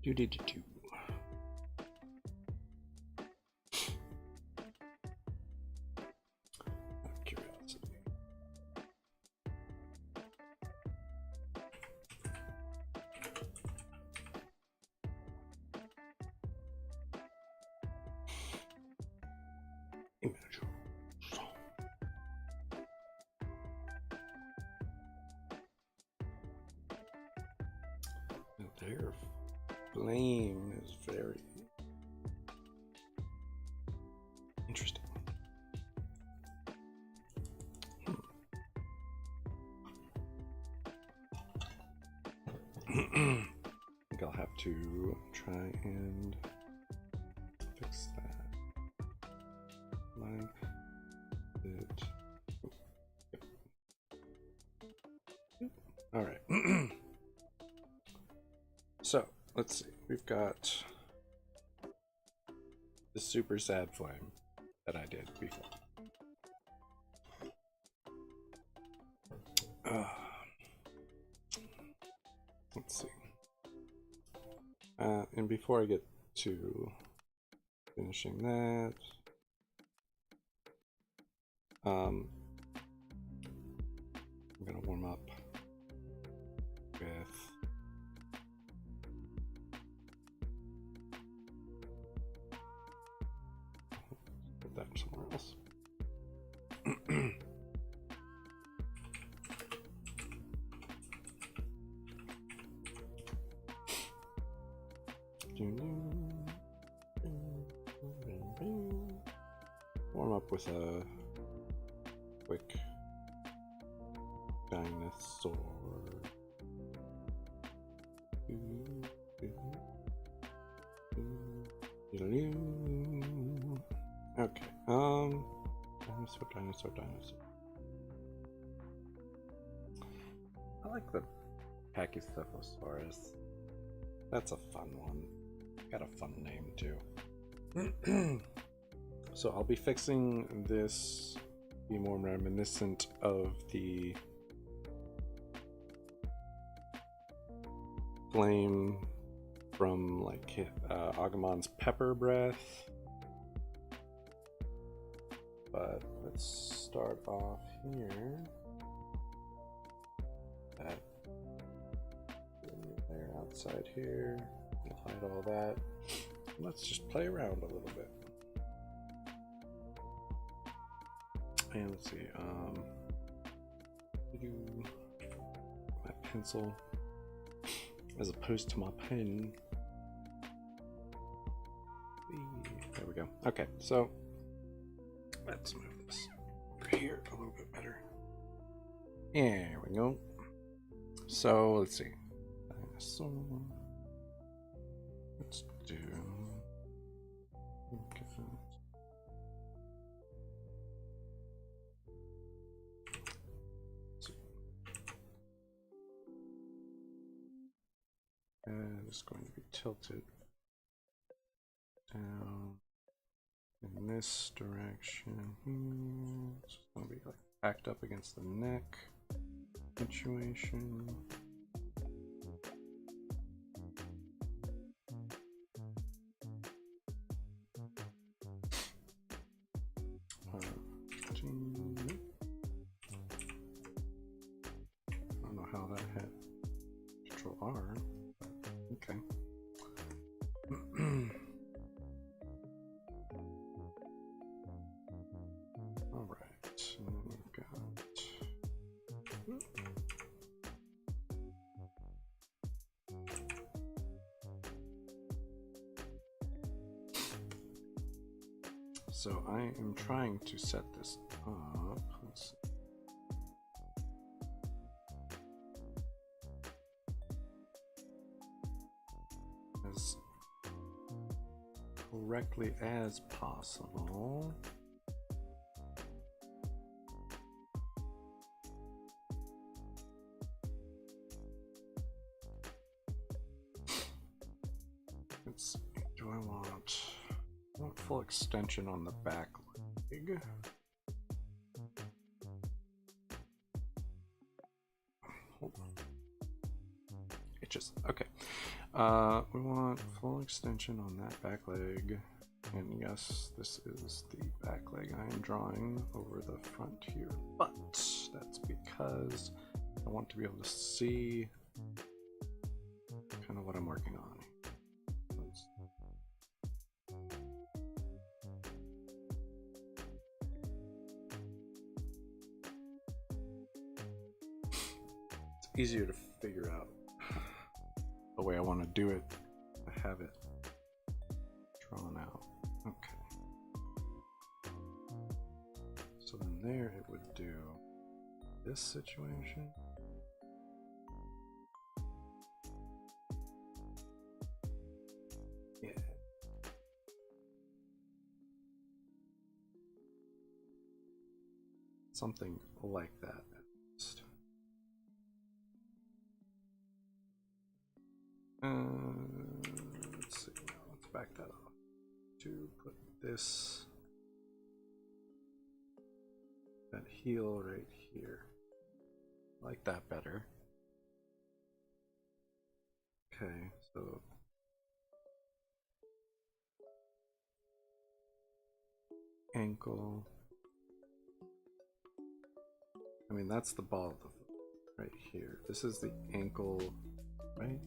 Do. Out of curiosity. Image. Their flame is very interesting. I think I'll have to try and fix that. Line it. Yep. All right. So let's see. We've got the super sad flame that I did before. Let's see. And before I get to finishing that, I'm gonna warm up with put that somewhere else. Warm up with a quick dinosaur. Okay, dinosaur. I like the Pachycephalosaurus. That's a fun one. Got a fun name too. So I'll be fixing this to be more reminiscent of the flame from like Agumon's pepper breath. But let's start off here. That layer outside here. We'll hide all that. Let's just play around a little bit. And let's see, do my pencil as opposed to my pen. There we go. Okay, so let's move this over here a little bit better. There we go. So let's see. Dinosaur. Let's do. Okay. And it's going to be tilted down in this direction here. It's going to be like backed up against the neck situation. I don't know how that hit. Control R. Okay. All right. And then we've got. So I am trying to set this up. Let's see. as correctly as possible. Do I want full extension on the back leg? Hold on. It just okay. We want full extension on that back leg, and yes, this is the back leg I am drawing over the front here, but that's because I want to be able to see kind of what I'm working on. It's easier to figure out the way I want to do it. I have it drawn out. Okay. So then there it would do this situation. Yeah. Something like that at least. Let's see, let's back that off to put this, that heel right here. I like that better. Okay, so ankle. I mean, that's the ball of the foot right here. This is the ankle, right?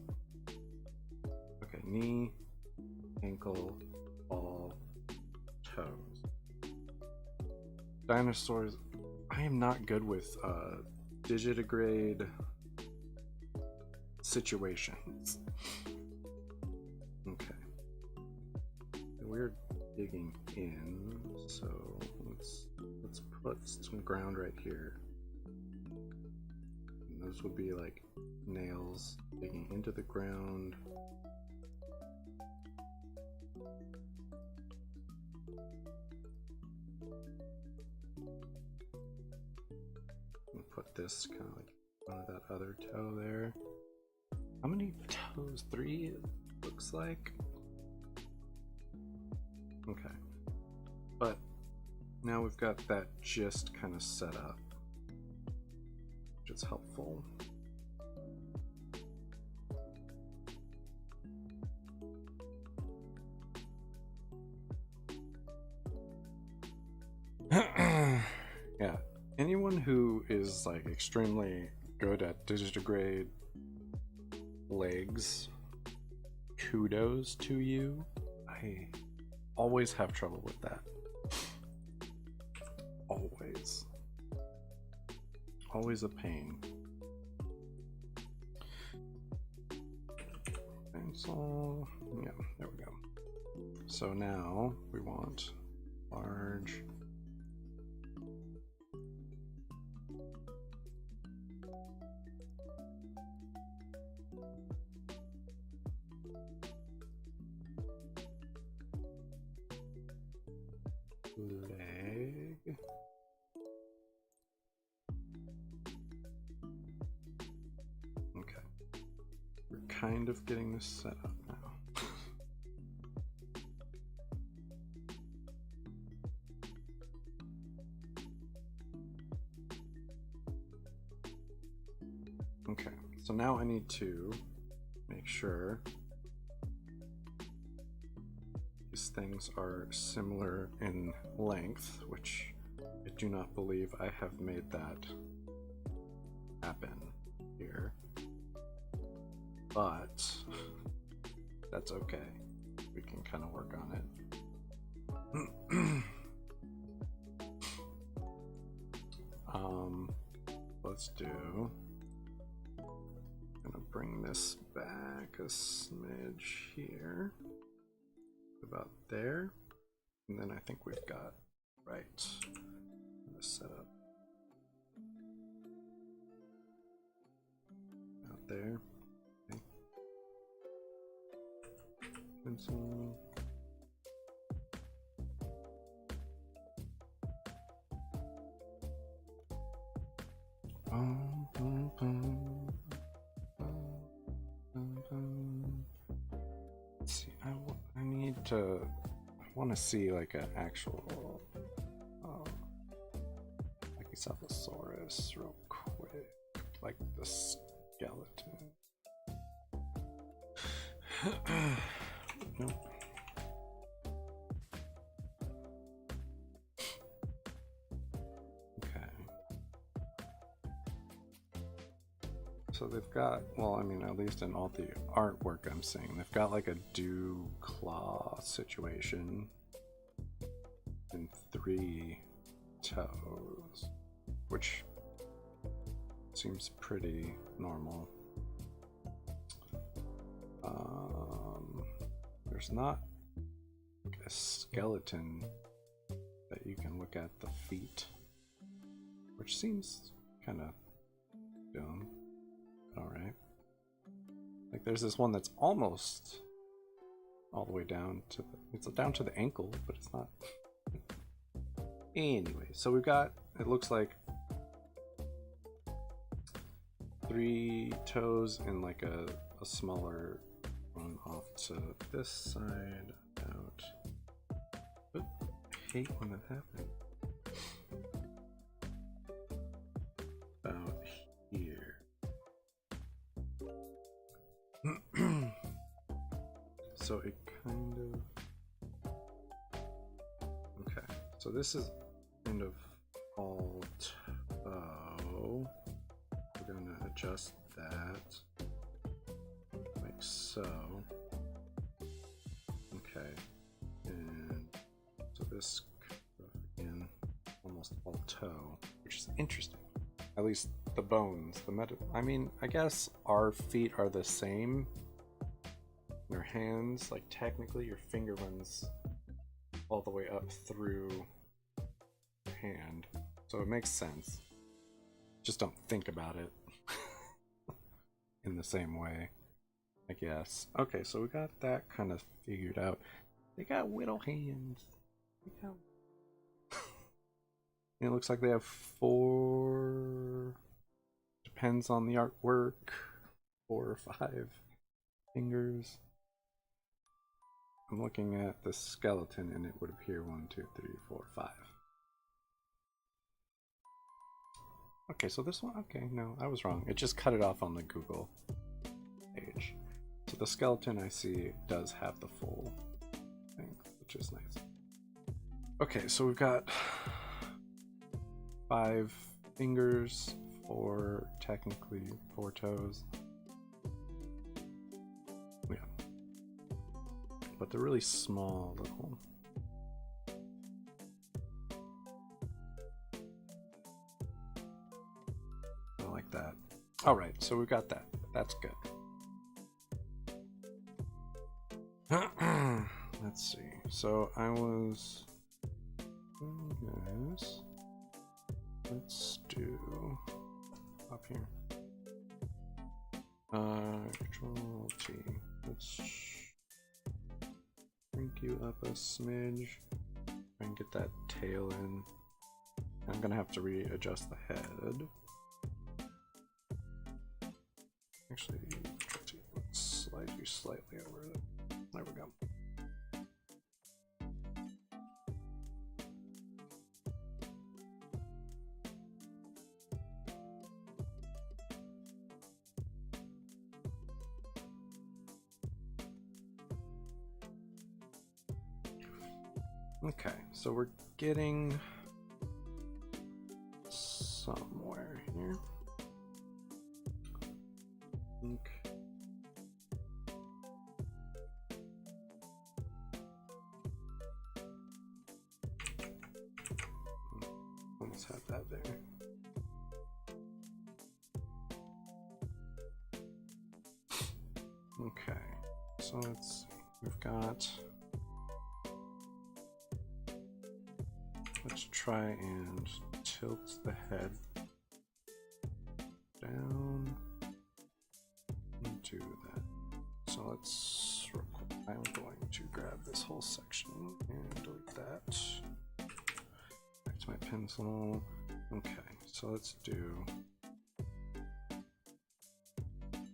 Okay, knee, ankle, ball, toes. Dinosaurs. I am not good with digitigrade situations. Okay. We're digging in, so let's put some ground right here. And those would be like nails digging into the ground. Put this kind of like one of that other toe there. How many toes? 3 it looks like. Okay. But now we've got that gist kind of set up, which is helpful. Yeah. Anyone who is like extremely good at digitigrade legs, kudos to you. I always have trouble with that. Always. Always a pain. Pencil. Yeah, there we go. So now we want large. Leg. Okay. We're kind of getting this set up now. Okay, so now I need to make sure these things are similar in length, which I do not believe I have made that happen here, but that's okay. We can kind of work on it. Let's do, I'm gonna bring this back a smidge here, about there, and then I think we've got right this setup out there. Okay. pencil. Let's see, I need to, I want to see like an actual Brachiosaurus real quick, like the skeleton. Nope. Okay. So they've got, well, I mean, at least in all the artwork I'm seeing, they've got like a dew claw situation and 3 toes, which seems pretty normal. There's not a skeleton that you can look at the feet, which seems kind of dumb. Alright. Like there's this one that's almost all the way down to the, it's down to the ankle, but it's not. Anyway, so we've got, it looks like 3 toes and like a smaller one off to this side out. But I hate when that happens. About here. So it kind of, okay, so this is kind of all toe. We're gonna adjust that like so. Okay, and so this again, almost all toe, which is interesting. At least the bones, I mean, I guess our feet are the same. Your hands, like technically your finger runs all the way up through your hand, so it makes sense. Just don't think about it in the same way, I guess. Okay, so we got that kind of figured out. They got little hands. And it looks like they have 4, depends on the artwork, 4 or 5 fingers. I'm looking at the skeleton and it would appear 1, 2, 3, 4, 5. Okay, so this one, okay, no, I was wrong. It just cut it off on the Google page. So the skeleton I see does have the full thing, which is nice. Okay, so we've got 5 fingers, 4, technically 4 toes. Yeah. But they're really small little. I like that. Alright, so we've got that. That's good. Let's see. So I was. Yes. Let's do up here. Control T. Let's crank you up a smidge. Try and get that tail in. I'm gonna have to readjust the head. Actually, let's slide you slightly over it. There we go. Okay, so we're getting somewhere here. Okay. Almost had that there. Okay, so let's see. We've got. Let's try and tilt the head down into that. So let's record. I'm going to grab this whole section and delete that. Back to my pencil. Okay, so let's do,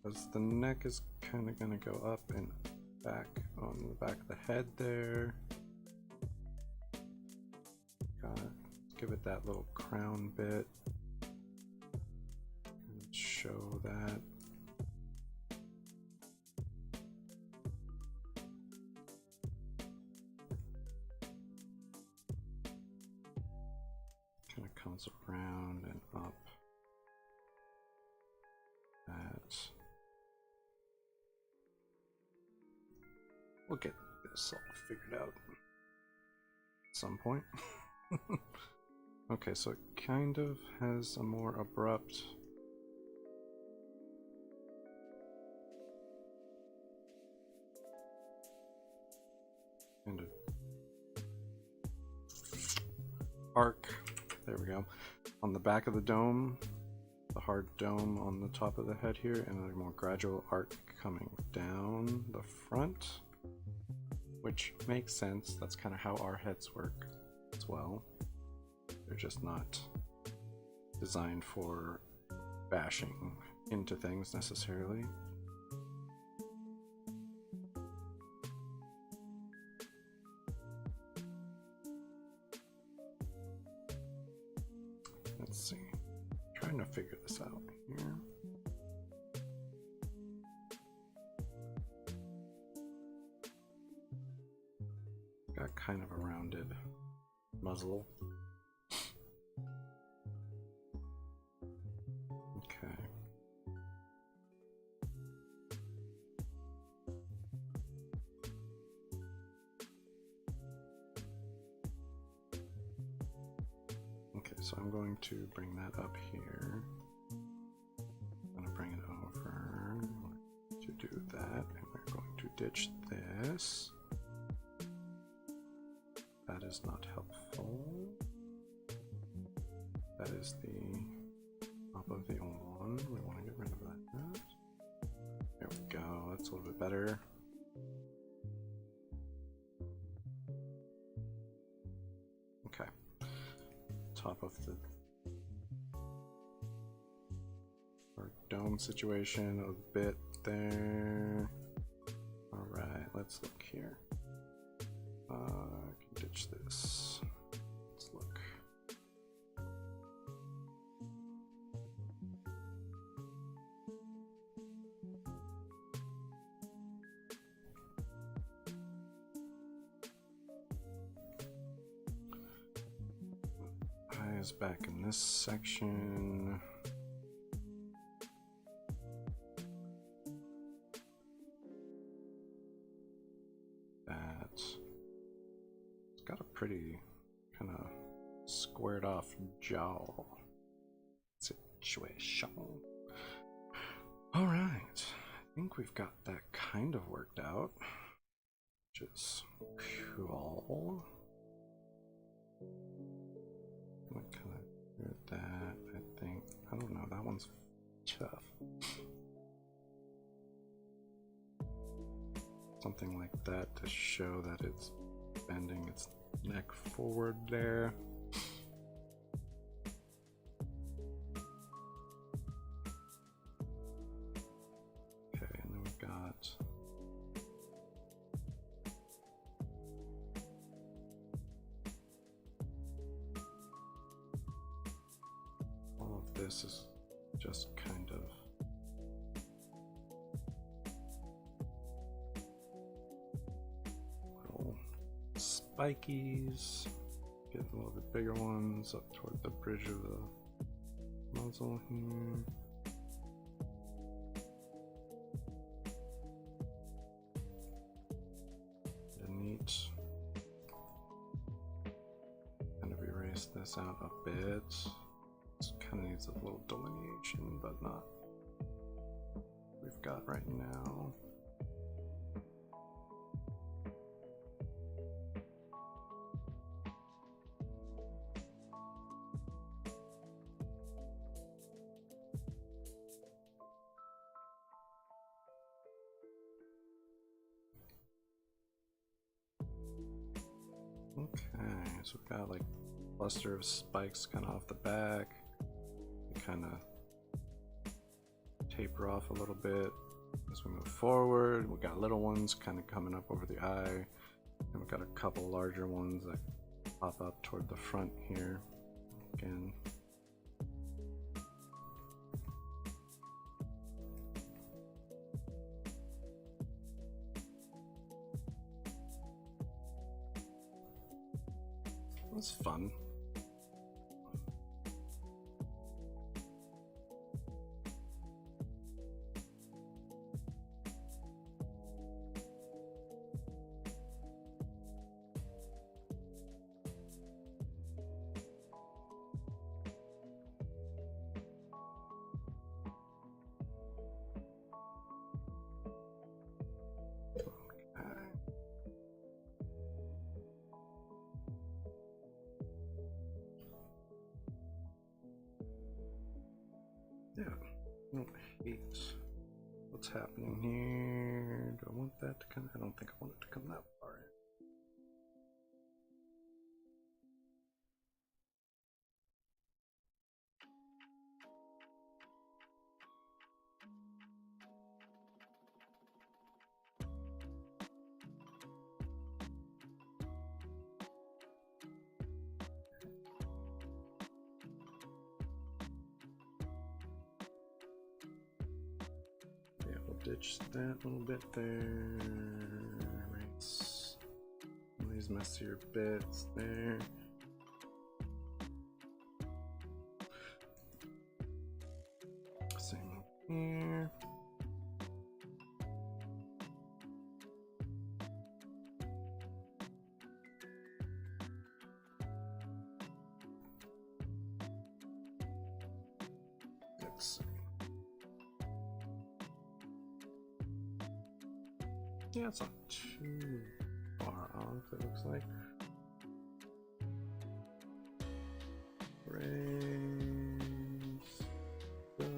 because the neck is kind of going to go up and back on the back of the head there. Got it. Give it that little crown bit. Show that. Kind of comes around and up. That. We'll get this all figured out at some point. Okay, so it kind of has a more abrupt kind of arc. There we go. On the back of the dome, the hard dome on the top of the head here, and a more gradual arc coming down the front, which makes sense. That's kind of how our heads work as well. They're just not designed for bashing into things necessarily. Let's see. Trying to figure this out here. Got kind of a rounded muzzle. Okay. Okay, so I'm going to bring that up here. I'm going to bring it over. I'm going to do that, and we're going to ditch this. That is not helpful. That is the top of the old one. We want to get rid of that. There we go. That's a little bit better. Okay. Top of the our dome situation a bit there. All right, let's look here. I can ditch this. Let's look. Eyes back in this section. Got a pretty kind of squared off jaw situation. All right, I think we've got that kind of worked out, which is cool. What kind of do that? I think, I don't know, that one's tough. Something like that to show that it's bending its neck forward there. Okay, and then we've got all of this is just kind of spikies, get a little bit bigger ones up toward the bridge of the muzzle here. Neat. Kind of erase this out a bit. This kind of needs a little delineation, but not what we've got right now. Okay, so we've got like a cluster of spikes kind of off the back. They kind of taper off a little bit as we move forward. We've got little ones kind of coming up over the eye, and we've got a couple larger ones that pop up toward the front here. Again, it was fun. Yeah, I don't hate what's happening here. Do I want that to come? I don't think I want it to come that far in. Yeah, we'll ditch that little bit there. Right. Some of these messier bits there. Same up here. Let's see. Yeah, it's not too far off, it looks like. Raise stuff.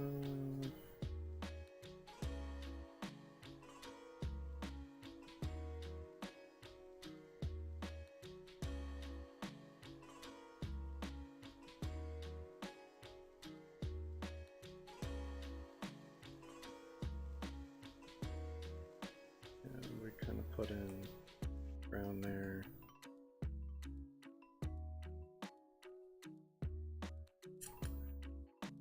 And we kind of put in around there.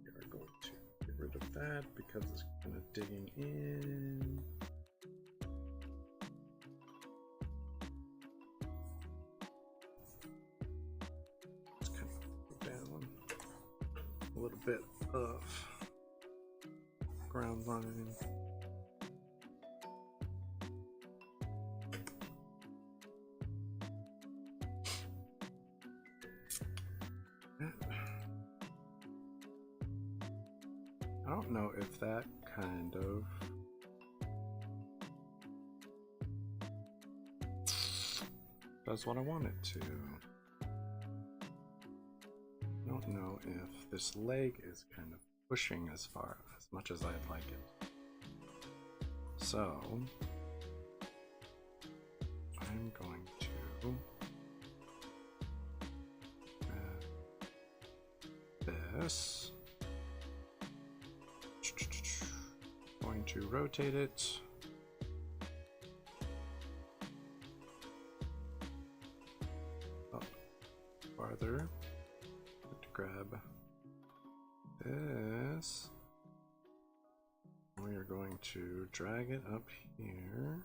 We are going to get rid of that because it's kind of digging in. Let's kind of go down a little bit of ground line. I don't know if that kind of does what I want it to. I don't know if this leg is kind of pushing as far as much as I'd like it. So I'm going to add this. Going to rotate it. Up farther. To grab this. We are going to drag it up here.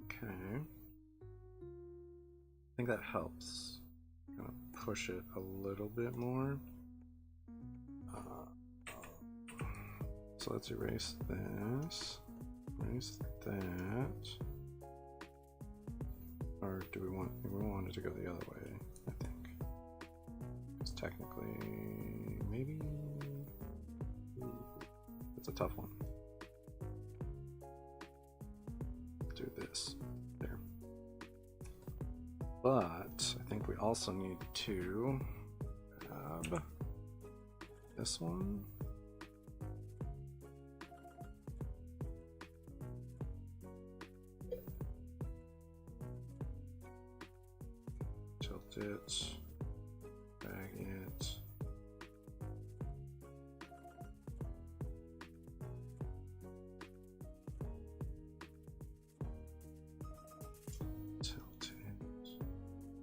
Okay. I think that helps. Kind of push it a little bit more. So let's erase this. Erase that. Or do we want it to go the other way, I think. Because technically, maybe. It's a tough one. Do this. There. But I think we also need to grab This one. Tilt it, drag it. Tilt it,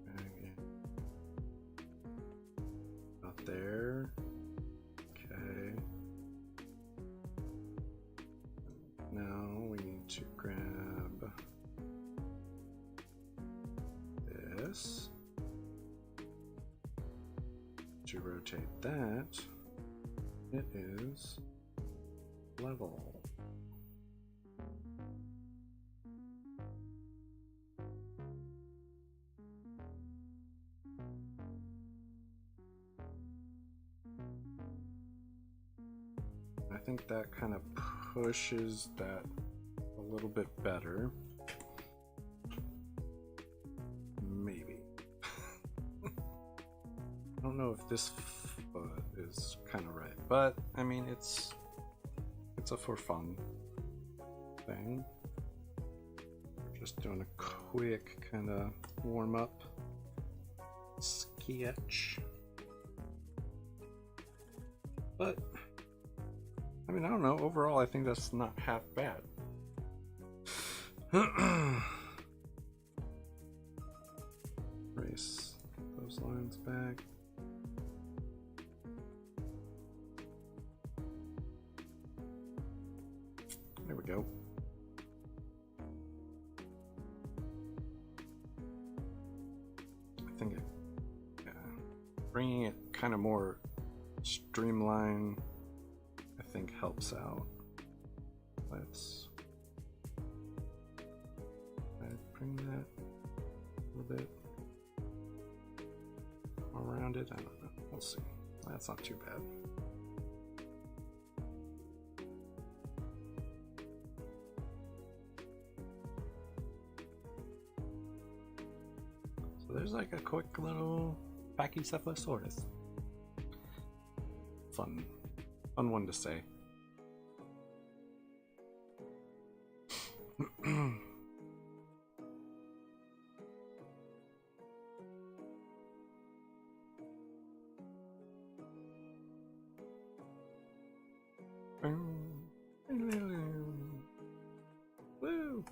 drag it. About there. Okay. Now we need to grab this. To rotate that, it is level. I think that kind of pushes that a little bit better. Maybe. I don't know if this foot is kind of right, but I mean it's a for fun thing. Just doing a quick kind of warm up sketch. But I mean, I don't know. Overall, I think that's not half bad. Erase those lines back. There we go. I think bringing it kind of more streamlined, I think helps out. Let's bring that a little bit around it. I don't know. We'll see. That's not too bad. So there's like a quick little Pachycephalosaurus. Fun one to say. Woo!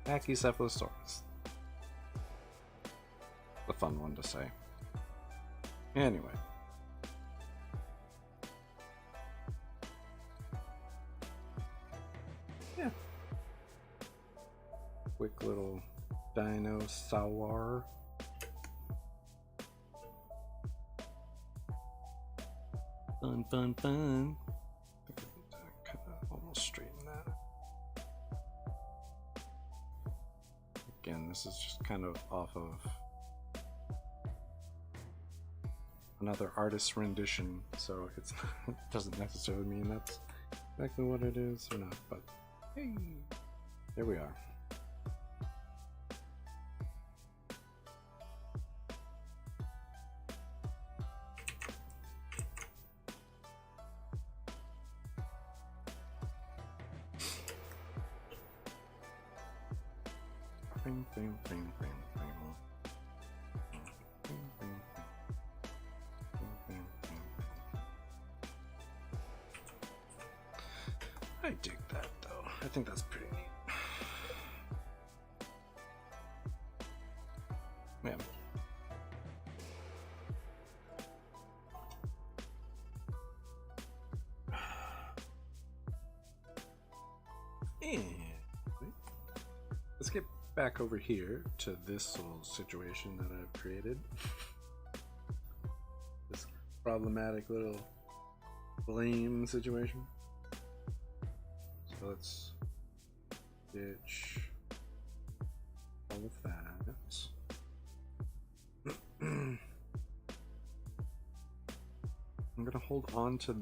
Pachycephalosaurus. A fun one to say. Anyway. Yeah. Quick little dinosaur. Fun, fun, fun. Kind of almost straighten that. Again, this is just kind of off of another artist's rendition, so it doesn't necessarily mean that's exactly what it is or not, but hey, there we are. Bing, bing, bing, bing, bing. Bing, bing, bing, bing, bing. I dig that though. I think that's pretty neat. Yeah. And let's get back over here to this little situation that I've created. This problematic little blame situation. So let's ditch all of that. I'm gonna hold on to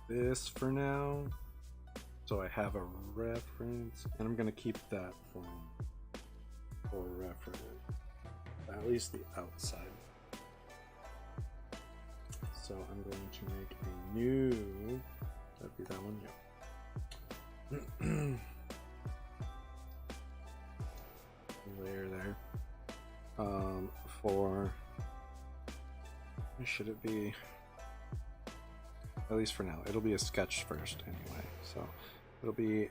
this for now, so I have a reference, and I'm gonna keep that for reference, at least the outside. So I'm going to make a new, that'd be that one, yeah. Layer there. For, should it be, at least for now, it'll be a sketch first anyway, so it'll be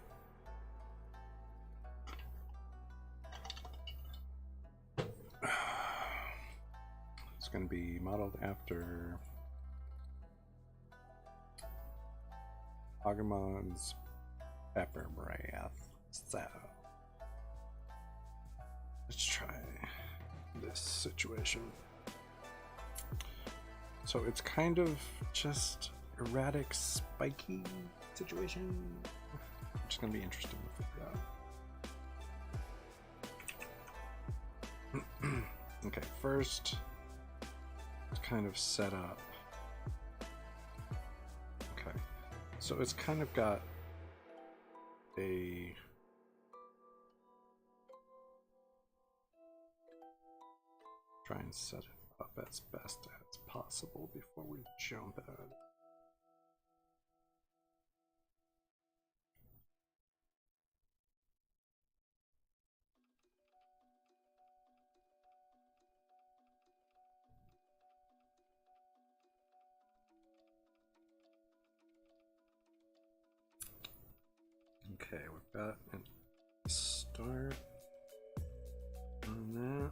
it's going to be modeled after Agumon's Pepper Breath. So let's try this situation. So it's kind of just erratic, spiky situation, which is going to be interesting to figure out. Okay, first, it's kind of set up. Okay, so it's kind of got a try and set it up as best as possible before we jump at it. Okay, we've got a start on that.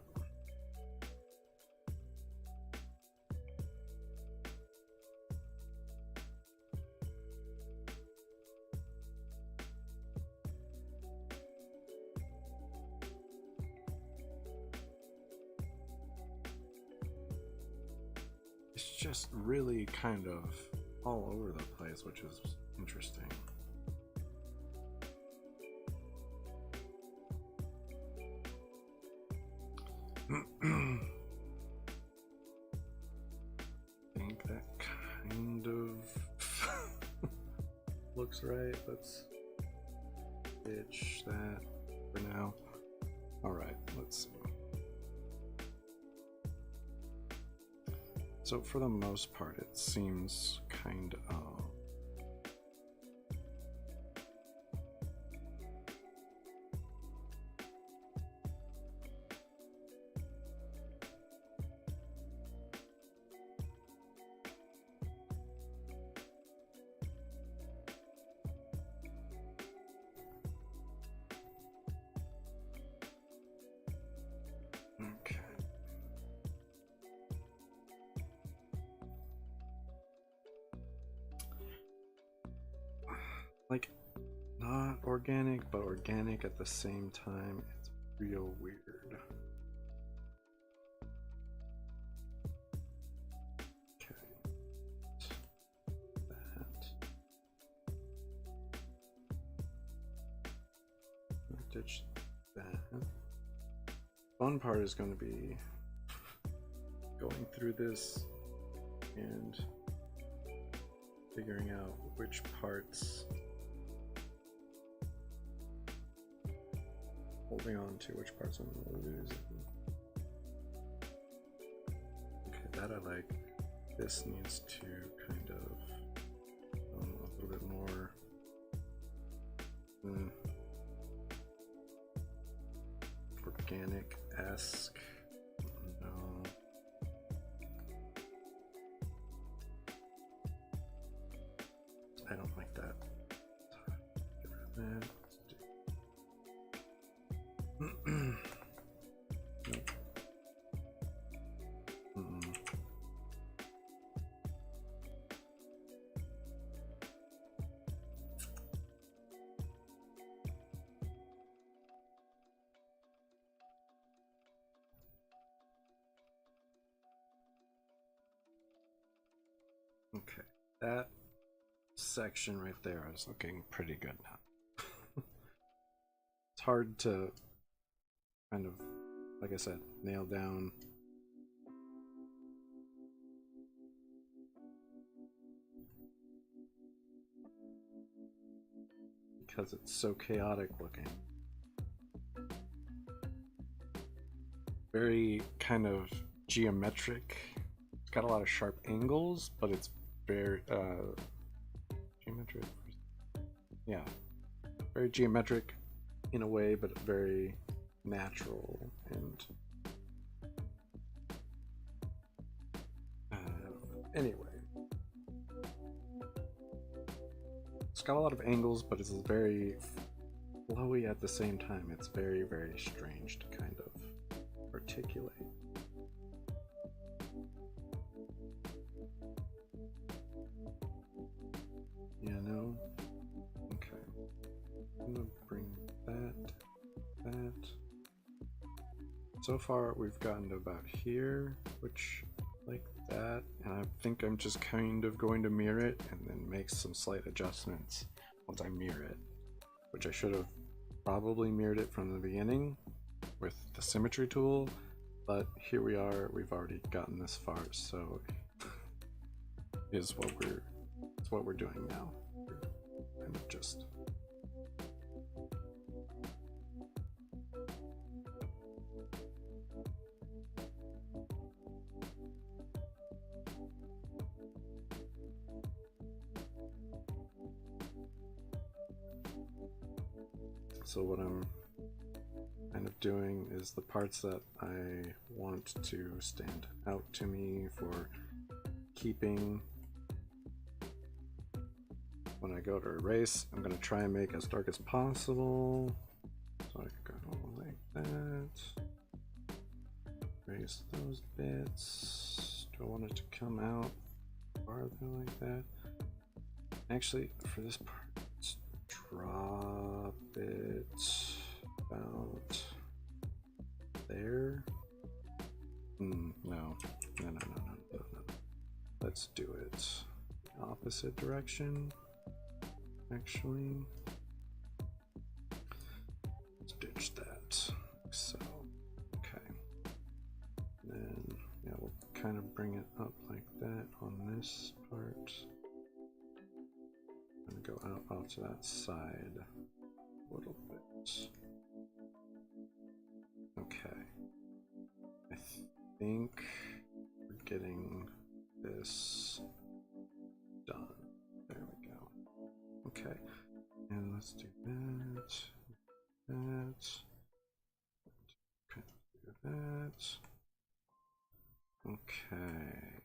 It's just really kind of all over the place, which is interesting. I think that kind of looks right. Let's ditch that for now. All right, let's see. So for the most part, it seems kind of okay. Like, not organic, but organic at the same time. It's real weird. Okay. That. Ditch that. Fun part is going to be going through this and figuring out which parts, holding on to which parts I'm going to lose. Okay, that I like. This needs to kind of a little bit more organic-esque. No. I don't like that. Get rid of that. Nope. Okay. that section right there is looking pretty good now. It's hard to kind of, like I said, nail down because it's so chaotic looking. Very kind of geometric. It's got a lot of sharp angles, but it's very geometric. Yeah, very geometric in a way, but very natural and anyway. It's got a lot of angles, but it's very flowy at the same time. It's very, very strange to kind of articulate. You know? Okay. I'm gonna bring that. So far we've gotten to about here, which like that, and I think I'm just kind of going to mirror it and then make some slight adjustments once I mirror it, which I should have probably mirrored it from the beginning with the symmetry tool, but here we are, we've already gotten this far, so it's what we're doing now. We're kind of just so what I'm kind of doing is the parts that I want to stand out to me for keeping. When I go to erase, I'm going to try and make as dark as possible. So I go like that. Erase those bits. Do I want it to come out farther like that? Actually, for this part, let's drop it about there. No. Let's do it opposite direction. Actually, let's ditch that. So, okay. And then, yeah, we'll kind of bring it up like that on this part. And go out to that side a little bit. Okay. I think we're getting this done. There we go. Okay. And let's do that. Okay, do that. Okay.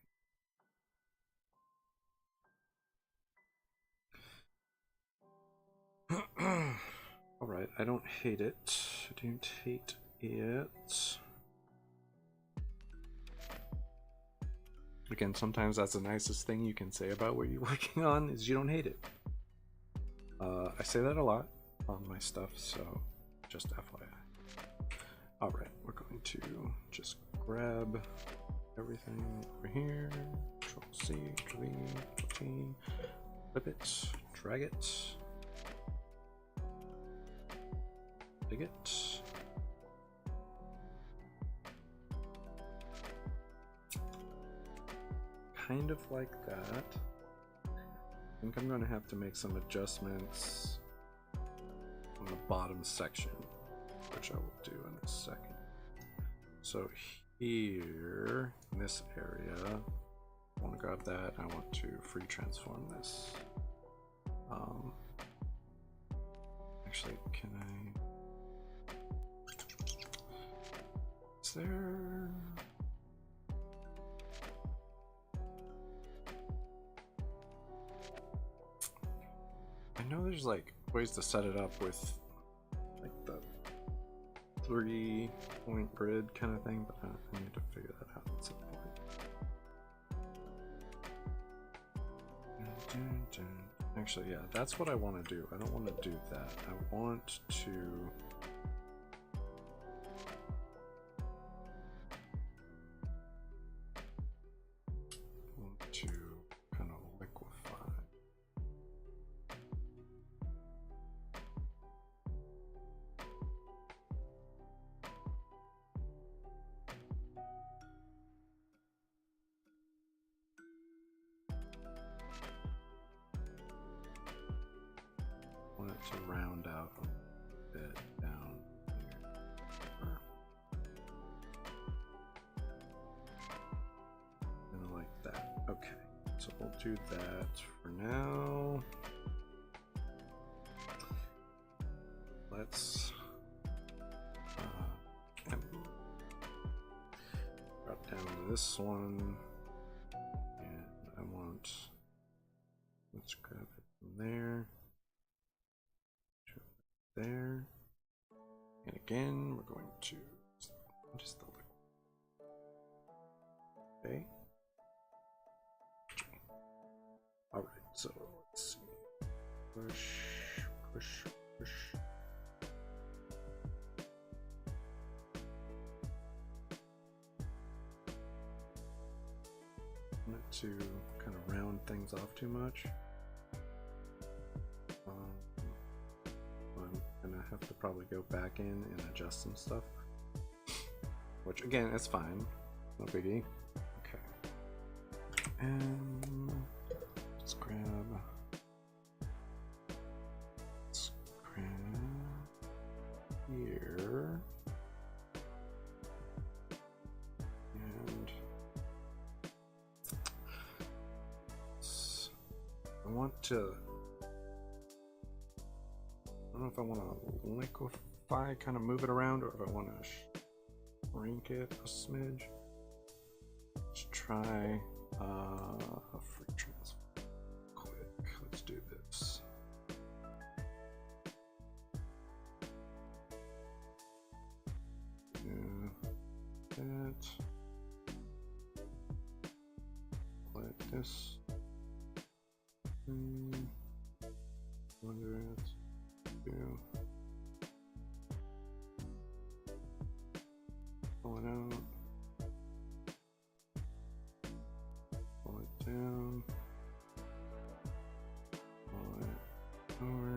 Alright, I don't hate it. I don't hate it. Again, sometimes that's the nicest thing you can say about what you're working on is you don't hate it. I say that a lot on my stuff, so just FYI. Alright, we're going to just grab everything over here. Control C, Control V, Control T, flip it, drag it, dig it. Kind of like that. I think I'm going to have to make some adjustments on the bottom section, which I will do in a second. So here, in this area, I want to grab that. I want to free transform this. Actually, can I? Is there? I know there's like ways to set it up with like the 3-point grid kind of thing, but I need to figure that out at some point. Actually, yeah, that's what I want to do. I don't want to do that. I want to kind of liquefy do that for now. Let's drop down to this one, and I want, let's grab it from there, there, and again we're going to just the liquid. Okay. All right, so let's see. Push, push, push. Not to kind of round things off too much. I'm gonna have to probably go back in and adjust some stuff, which again, it's fine, no biggie. Okay, and let's grab here, and I want to, I don't know if I want to liquefy, kind of move it around, or if I want to shrink it a smidge. Let's try a free transform quick. Let's do this. That. Let this. Wonder it. Do. Pull it out. Pull it down. Pull it over.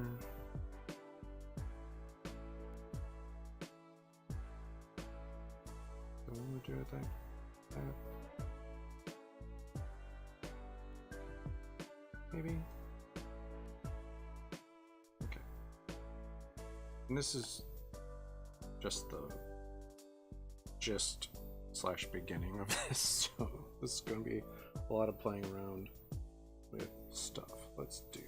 So what would do with that? Maybe. Okay. And this is just the gist / beginning of this, so this is going to be a lot of playing around with stuff. Let's do,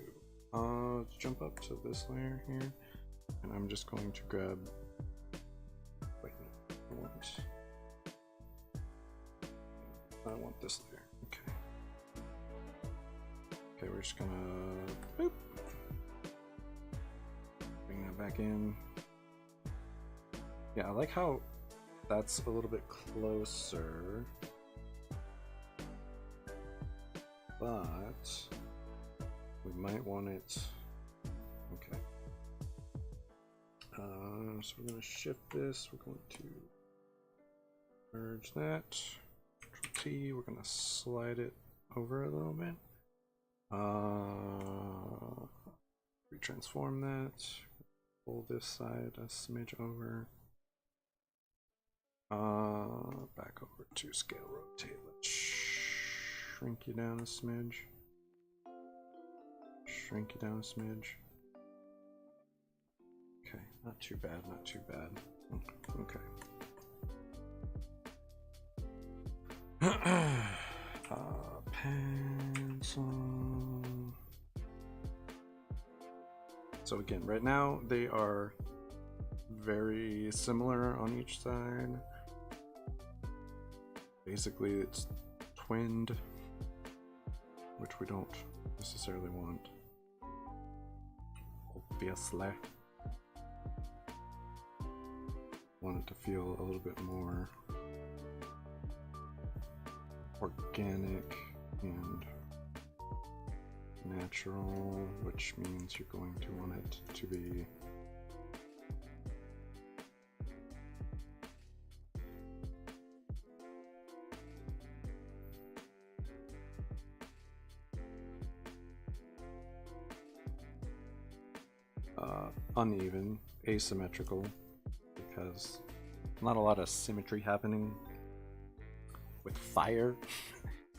let's jump up to this layer here, and I'm just going to grab, wait, I want this layer. Okay. Okay, we're just gonna boop, bring that back in. Yeah, I like how that's a little bit closer, but we might want it. Okay. So we're going to shift this. We're going to merge that. Control T. We're going to slide it over a little bit. Retransform that. Pull this side a smidge over. Back over to scale rotate. Let's shrink you down a smidge. Shrink you down a smidge. Okay, not too bad, not too bad. Okay. Pencil. So again, right now they are very similar on each side. Basically, it's twinned, which we don't necessarily want, obviously. Want it to feel a little bit more organic and natural, which means you're going to want it to be uneven, asymmetrical, because not a lot of symmetry happening with fire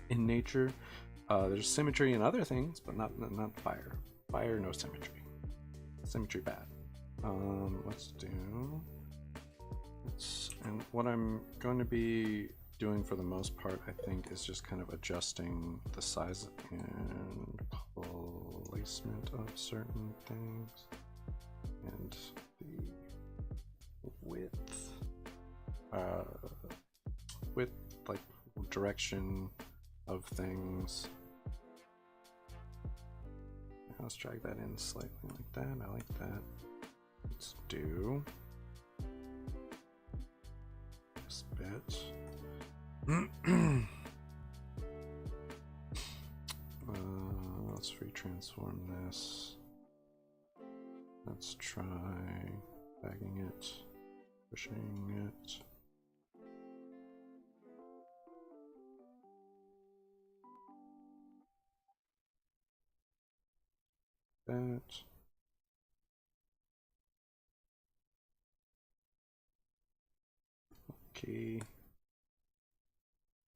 in nature. There's symmetry in other things, but not fire. Fire, no symmetry. Symmetry bad. Let's do. And what I'm going to be doing for the most part, I think, is just kind of adjusting the size and placement of certain things and the width, like direction of things. Let's drag that in slightly like that. I like that. Let's do this bit. Let's retransform this. Let's try bagging it, pushing it. That. Okay.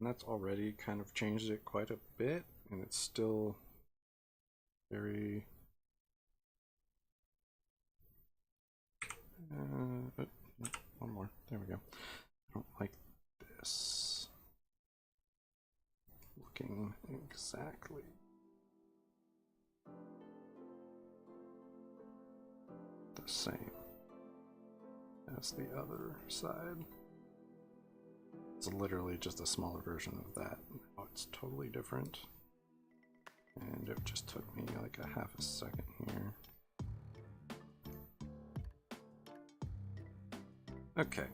And that's already kind of changed it quite a bit, and it's still very one more. There we go. I don't like this looking exactly the same as the other side. It's literally just a smaller version of that. Now it's totally different. And it just took me like a half a second here. Okay.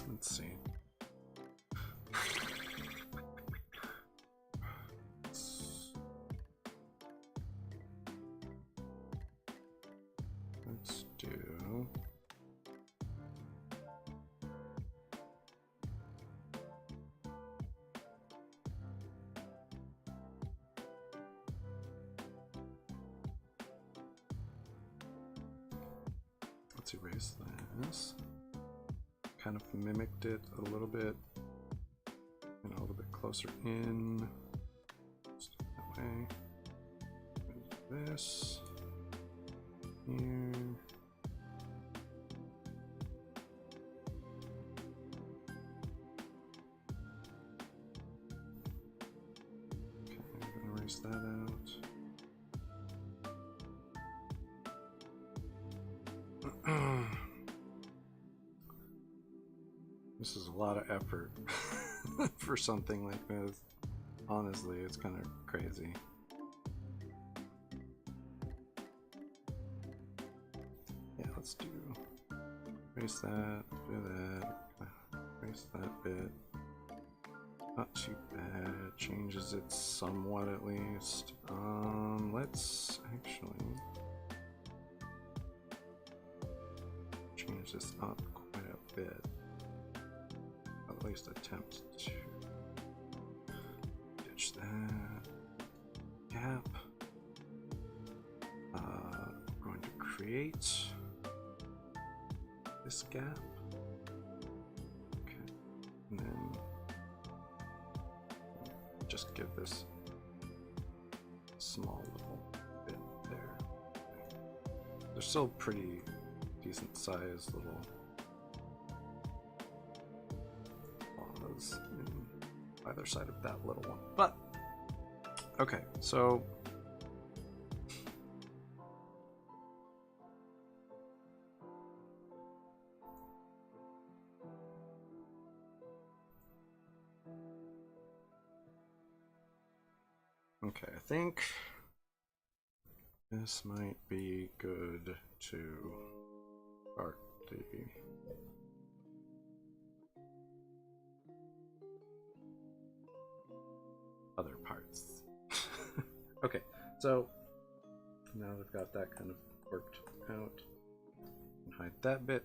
Let's see. Let's do. Let's erase this. Kind of mimicked it a little bit, and a little bit closer in. Just that way. And this here. Okay, I'm gonna erase that out. This is a lot of effort for something like this. Honestly, it's kind of crazy. Yeah, let's do erase that, do that, erase that bit. Not too bad. It changes it somewhat at least. Let's actually change this up quite a bit. At least attempt to ditch that gap. I'm going to create this gap. Okay, and then just give this a small little bit there. They're still pretty decent sized little in either side of that little one. But okay, so okay, I think this might be good to start the other parts. Okay, so now we've got that kind of worked out. Hide that bit.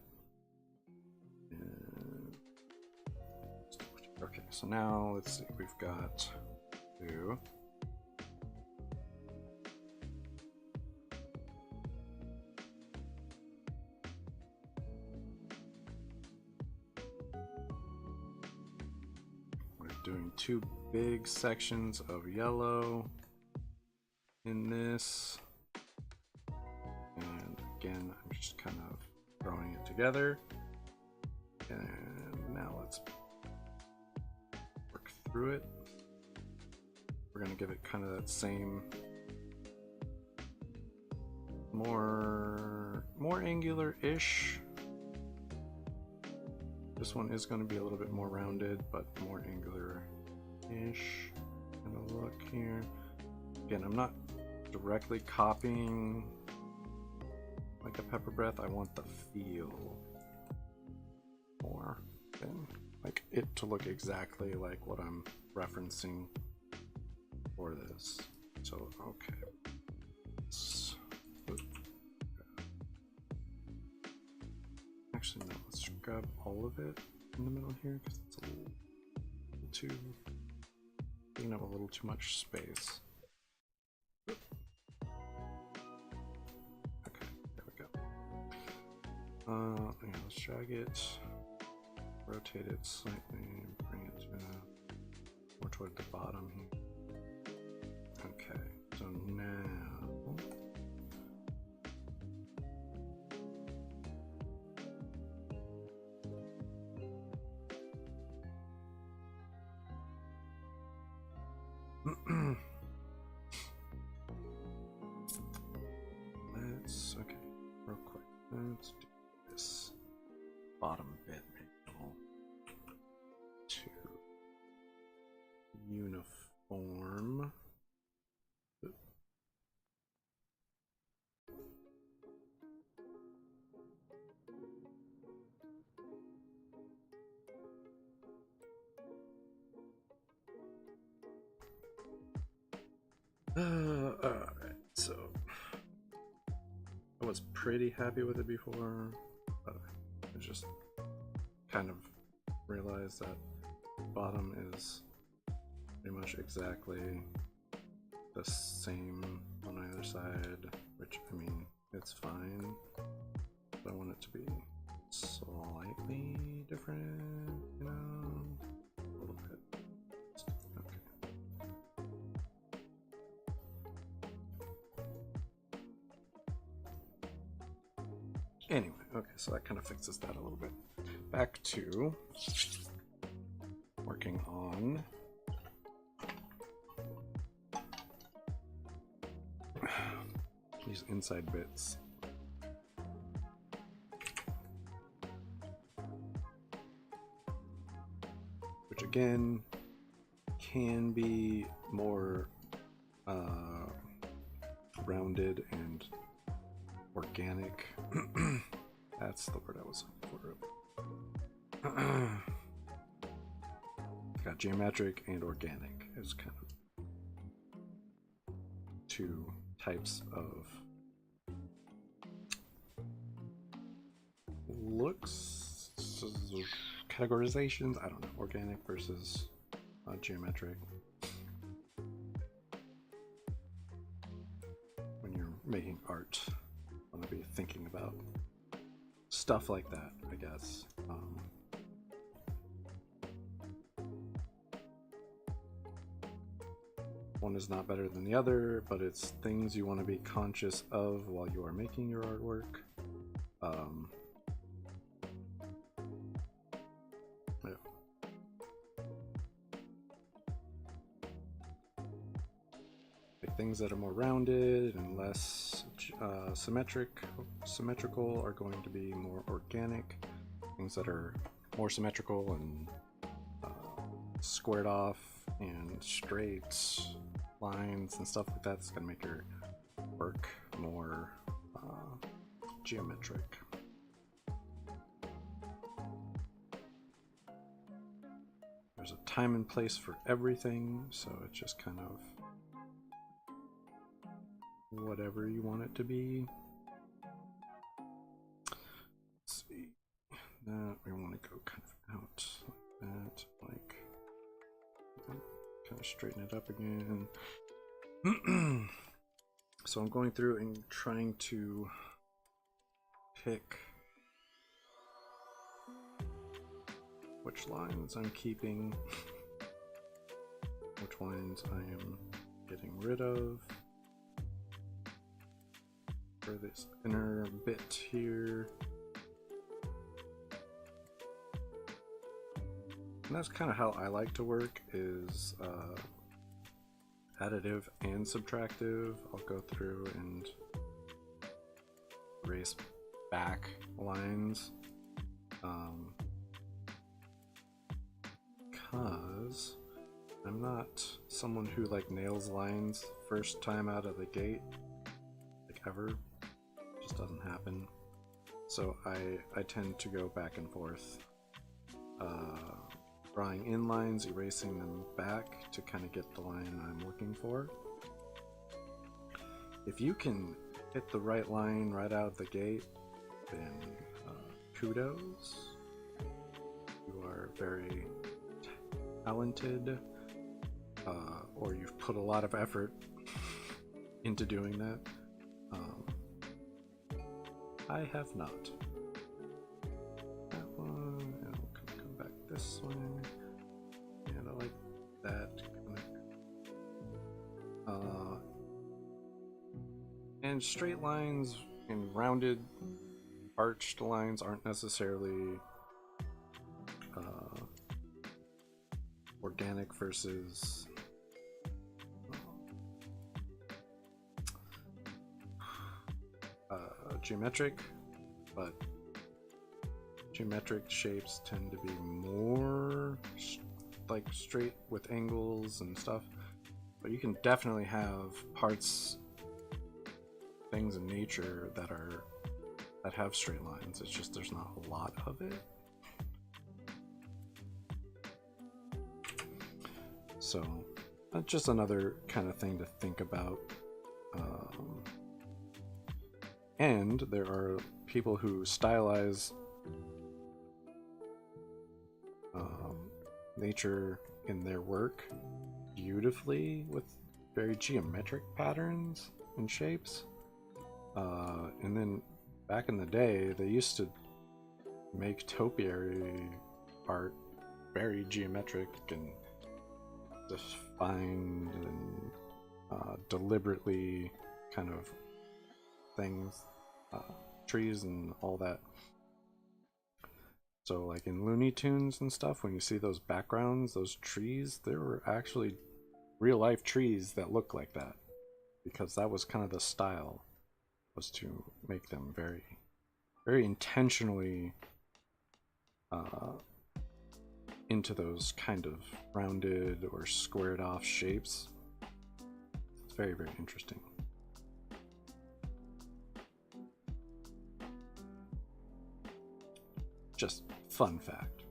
And okay, so now let's see, we've got two. We're doing two big sections of yellow in this. And again, I'm just kind of throwing it together. And now let's through it. We're gonna give it kind of that same more angular-ish. This one is going to be a little bit more rounded, but more angular-ish kind of look here. Again, I'm not directly copying like a pepper breath. I want the feel more than like it to look exactly like what I'm referencing for this. So, okay. Actually, no, let's grab all of it in the middle here because it's a little too, taking up a little too much space. Okay, there we go. Yeah, let's drag it, rotate it slightly, bring it to more toward the bottom here. Okay, so now okay, real quick, let's do this bottom bit to uniform. Alright, so I was pretty happy with it before, but I just kind of realized that bottom is pretty much exactly the same on either side, which, I mean, it's fine, but I want it to be slightly different, you know, a little bit. Okay. Anyway, okay, so that kind of fixes that a little bit. Back to working on these inside bits. Which again can be more rounded and organic. That's the word I was looking for. Got geometric and organic is kind of two types of looks, categorizations. I don't know, organic versus geometric. When you're making art, you want to be thinking about stuff like that, I guess. One is not better than the other, but it's things you want to be conscious of while you are making your artwork. Yeah. Like things that are more rounded and less symmetrical are going to be more organic. Things that are more symmetrical and squared off and straight lines and stuff like that's gonna make your work more geometric. There's a time and place for everything, so it's just kind of whatever you want it to be. Let's see, that we want to go kind of out like that, like kind of straighten it up again. So I'm going through and trying to pick which lines I'm keeping, which lines I am getting rid of for this inner bit here. And that's kind of how I like to work, is additive and subtractive. I'll go through and erase back lines, because I'm not someone who like nails lines first time out of the gate, like ever. Just doesn't happen. So I tend to go back and forth, drawing in lines, erasing them back to kind of get the line I'm looking for. If you can hit the right line right out of the gate, then kudos. You are very talented, or you've put a lot of effort into doing that. I have not. That one, and I'll come back this way, and I like that. And straight lines and rounded, arched lines aren't necessarily organic versus geometric, but geometric shapes tend to be more like straight with angles and stuff, but you can definitely have parts, things in nature that have straight lines. It's just there's not a lot of it. So that's just another kind of thing to think about. And there are people who stylize nature in their work beautifully with very geometric patterns and shapes. And then back in the day, they used to make topiary art very geometric and defined and deliberately kind of things, trees and all that. So like in Looney Tunes and stuff, when you see those backgrounds, those trees, there were actually real life trees that look like that, because that was kind of the style, was to make them very, very intentionally into those kind of rounded or squared off shapes. It's very, very interesting. Just fun fact.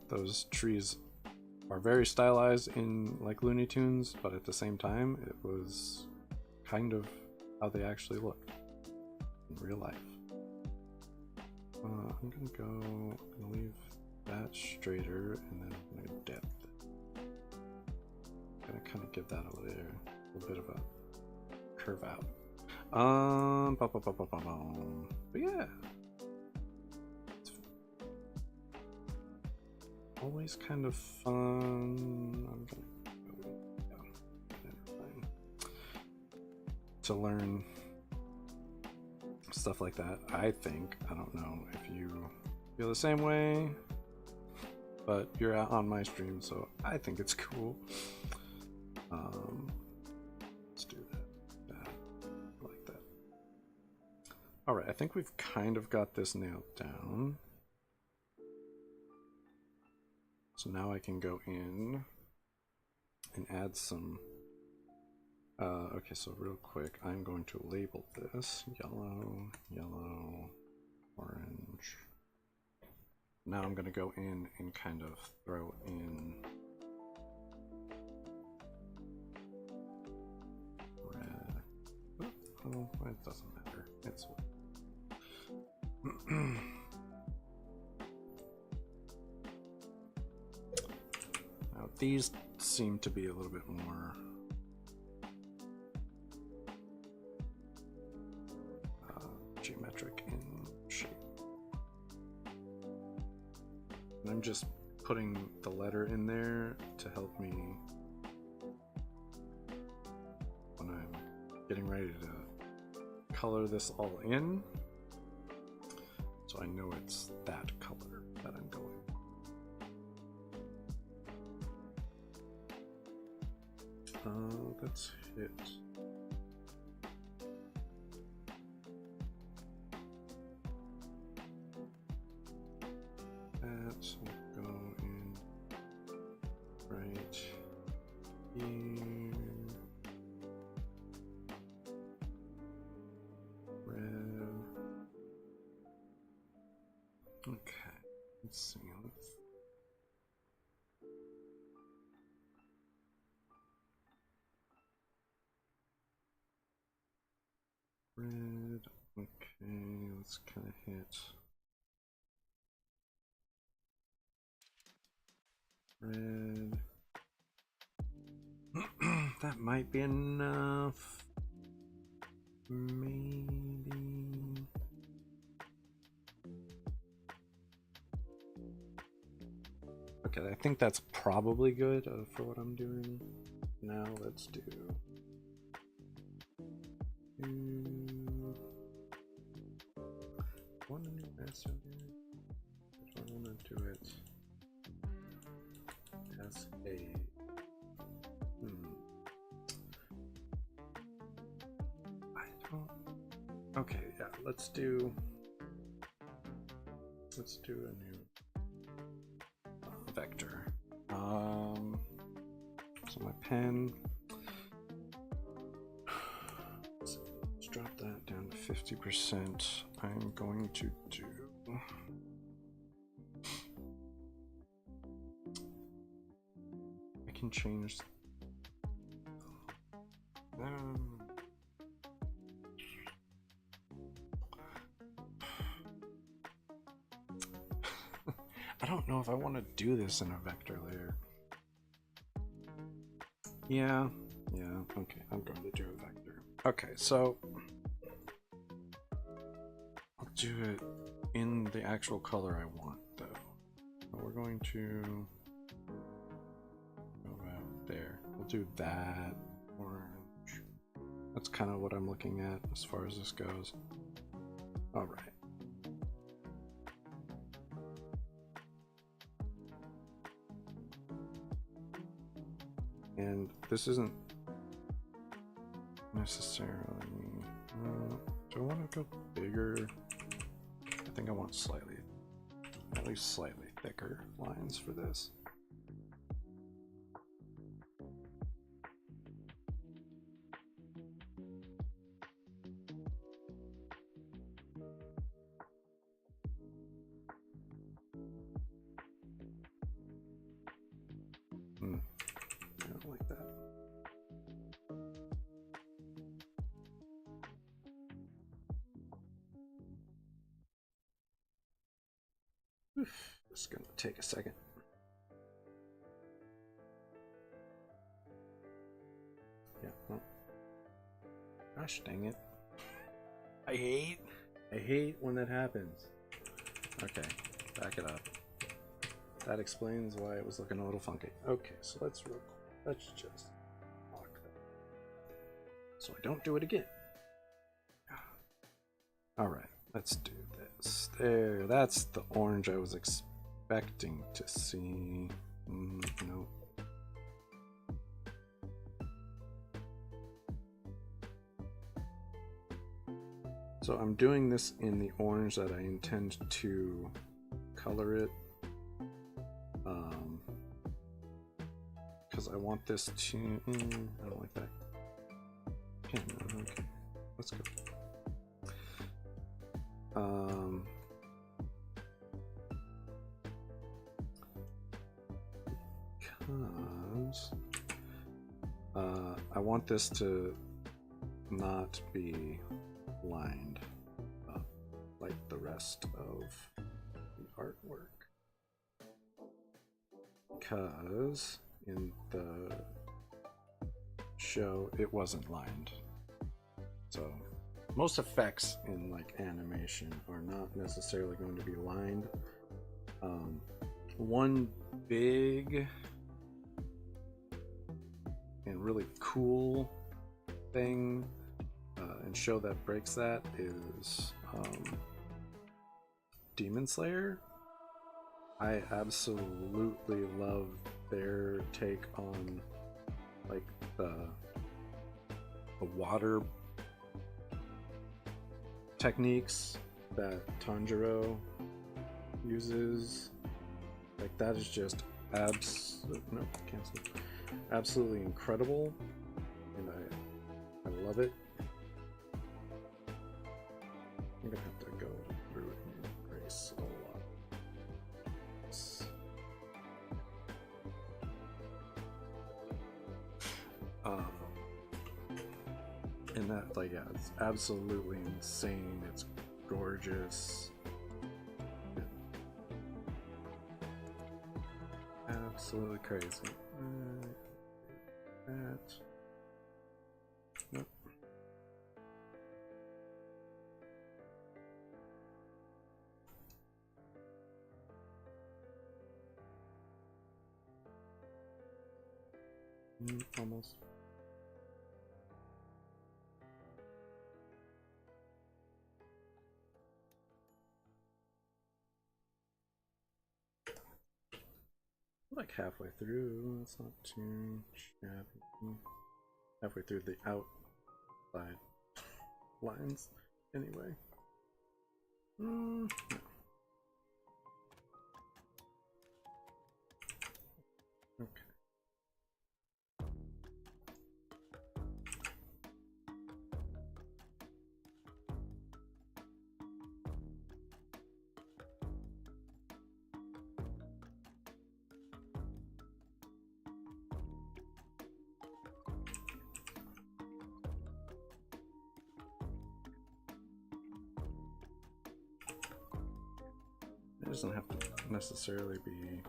Those trees are very stylized in like Looney Tunes, but at the same time, it was kind of how they actually looked in real life. I'm gonna leave that straighter, and then I'm gonna depth it. Gonna kind of give that a little bit of a curve out. But yeah. Always kind of fun. I'm gonna to learn stuff like that. I think, I don't know if you feel the same way, but you're out on my stream, so I think it's cool. Let's do that. I like that. All right, I think we've kind of got this nailed down. So now I can go in and add some, okay, so real quick, I'm going to label this yellow, yellow, orange. Now I'm going to go in and kind of throw in red. Oh, it doesn't matter. It's now these seem to be a little bit more geometric in shape. And I'm just putting the letter in there to help me when I'm getting ready to color this all in, so I know it's that color that I'm going. Let's hit. That's go in right here. Red. Okay, let's see. Red. Okay, let's kind of hit red. That might be enough. Maybe. Okay, I think that's probably good for what I'm doing. Now let's do. One new master here. I want to do it as a. I don't. Okay, yeah. Let's do a new vector. So my pen. Let's drop that down to 50%. I'm going to do. I can change. I don't know if I want to do this in a vector layer. Yeah, okay, I'm going to do a vector. Okay, so I'll do it in the actual color I want, though. We're going to go out there. We'll do that orange. That's kind of what I'm looking at as far as this goes. All right. And this isn't necessarily. Do I want to go bigger? I think I want at least slightly thicker lines for this. I don't like that. This is gonna take a second. Yeah, well, gosh dang it. I hate when that happens. Okay, back it up. That explains why it was looking a little funky. Okay, so let's just lock that so I don't do it again. All right, let's do this. There, that's the orange I was expecting to see. Nope. So I'm doing this in the orange that I intend to color it. Because I want this to. I don't like that. Okay, let's go. Because I want this to not be lined up like the rest of the artwork. Because in the show it wasn't lined. So most effects in like animation are not necessarily going to be lined. One big and really cool thing and show that breaks that is Demon Slayer. I absolutely love their take on like the water techniques that Tanjiro uses. Like that is just absolutely incredible, and I love it. I'm gonna have to go through it and erase a lot. And that, like, yeah, it's absolutely insane. It's gorgeous. Absolutely crazy. That. Nope. Almost. Like halfway through, it's not too shabby. Halfway through the outside lines, anyway. No. Okay. It doesn't have to necessarily be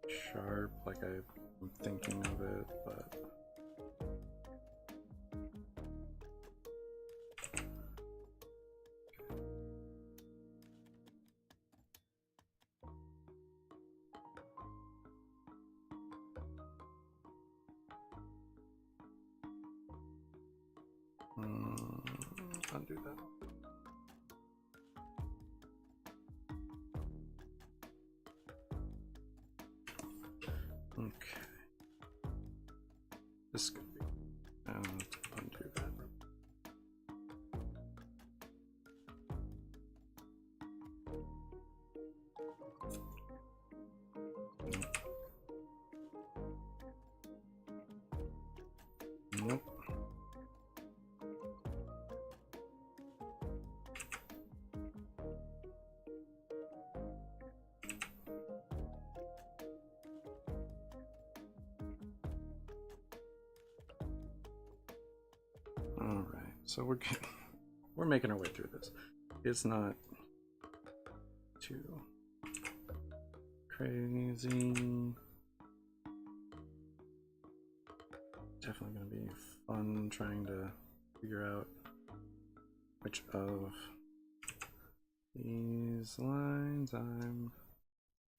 sharp like I'm thinking of it, but undo that. Okay. This could be. Undo that. Nope. All right, so we're making our way through this. It's not too crazy. Definitely gonna be fun trying to figure out which of these lines I'm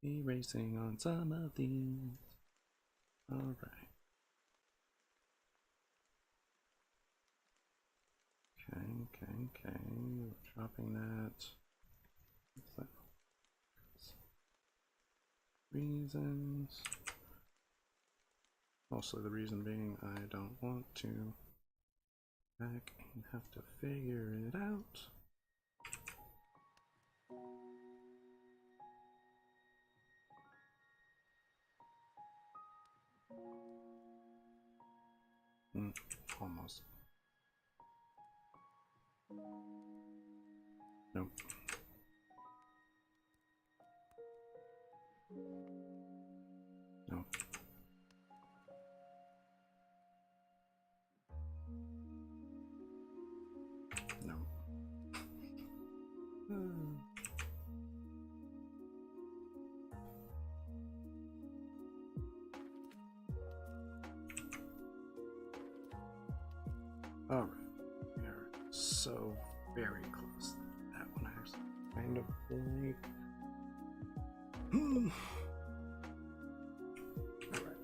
erasing on some of these. All right. Okay. Dropping that. What's that? Reasons. Mostly the reason being I don't want to back and have to figure it out. Almost. Nope. Nope. No. All right. We're so very close. That one I actually kind of like. All right.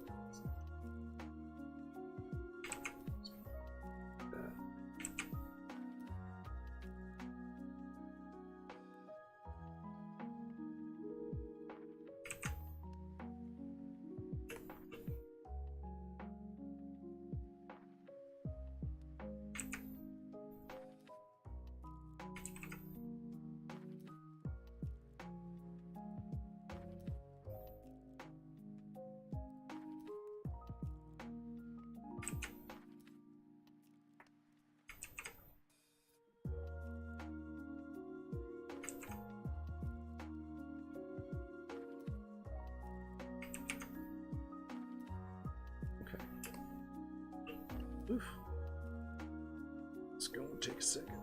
gonna take a second.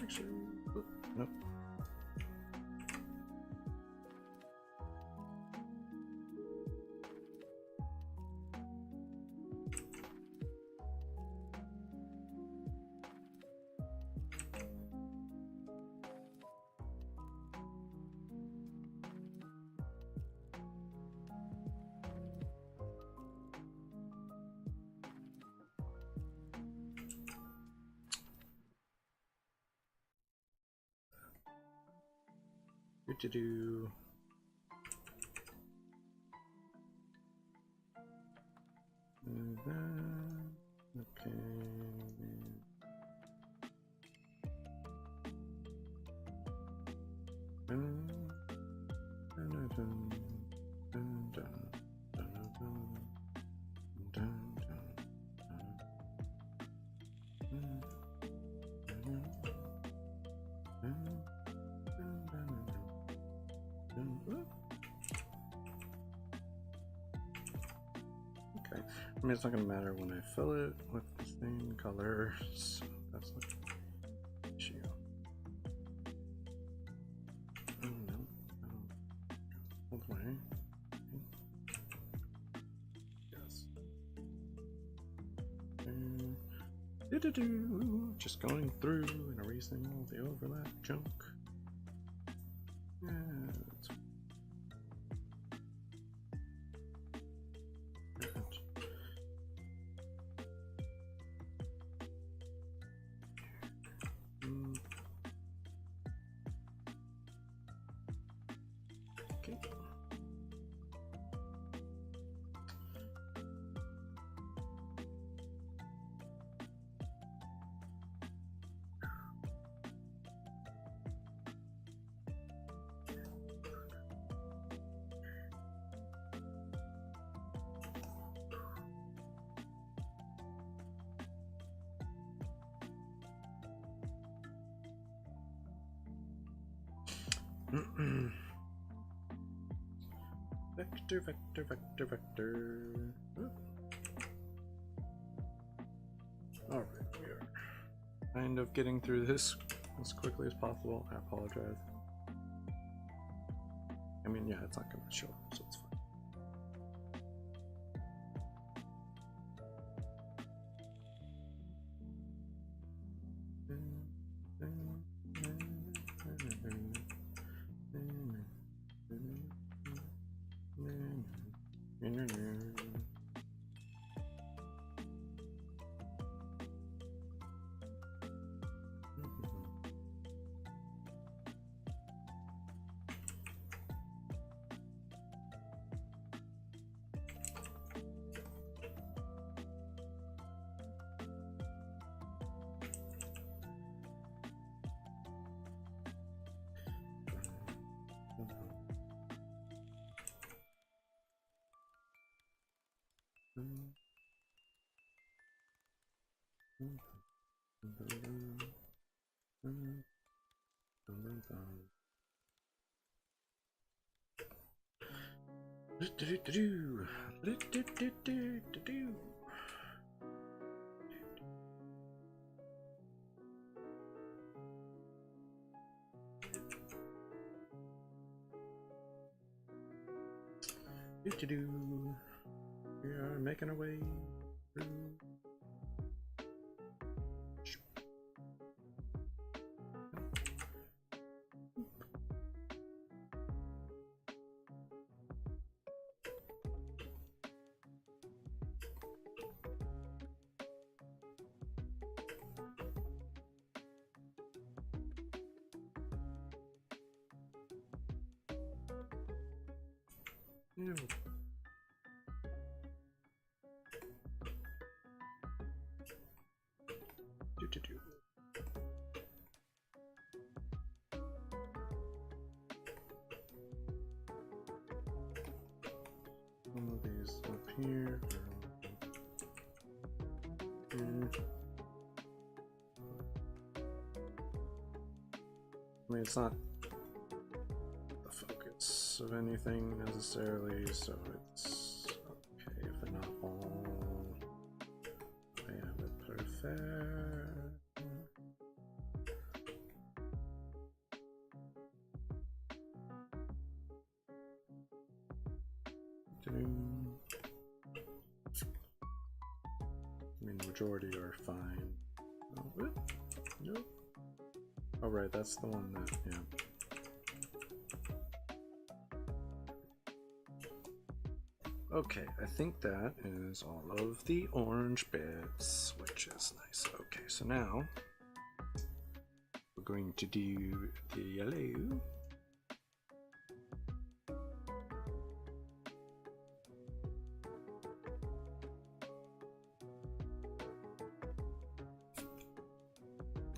Actually, nope. Do. And then, okay. Okay, I mean, it's not going to matter when I fill it with the same color, so that's not an issue. Oh no, all the way. Yes. And just going through and erasing all the overlap junk. Yeah, that's okay. Vector. Alright, we are kind of getting through this as quickly as possible. I apologize. I mean, yeah, it's not going to show up, so it's fine. We are making our way through. Ew. Some of these up here. I mean, it's not the focus of anything necessarily, so it's okay if they're not all I mean, the majority are fine. Oh, nope. Oh, right, that's the one that, yeah. Okay, I think that is all of the orange bits, which is nice. Okay, so now we're going to do the yellow.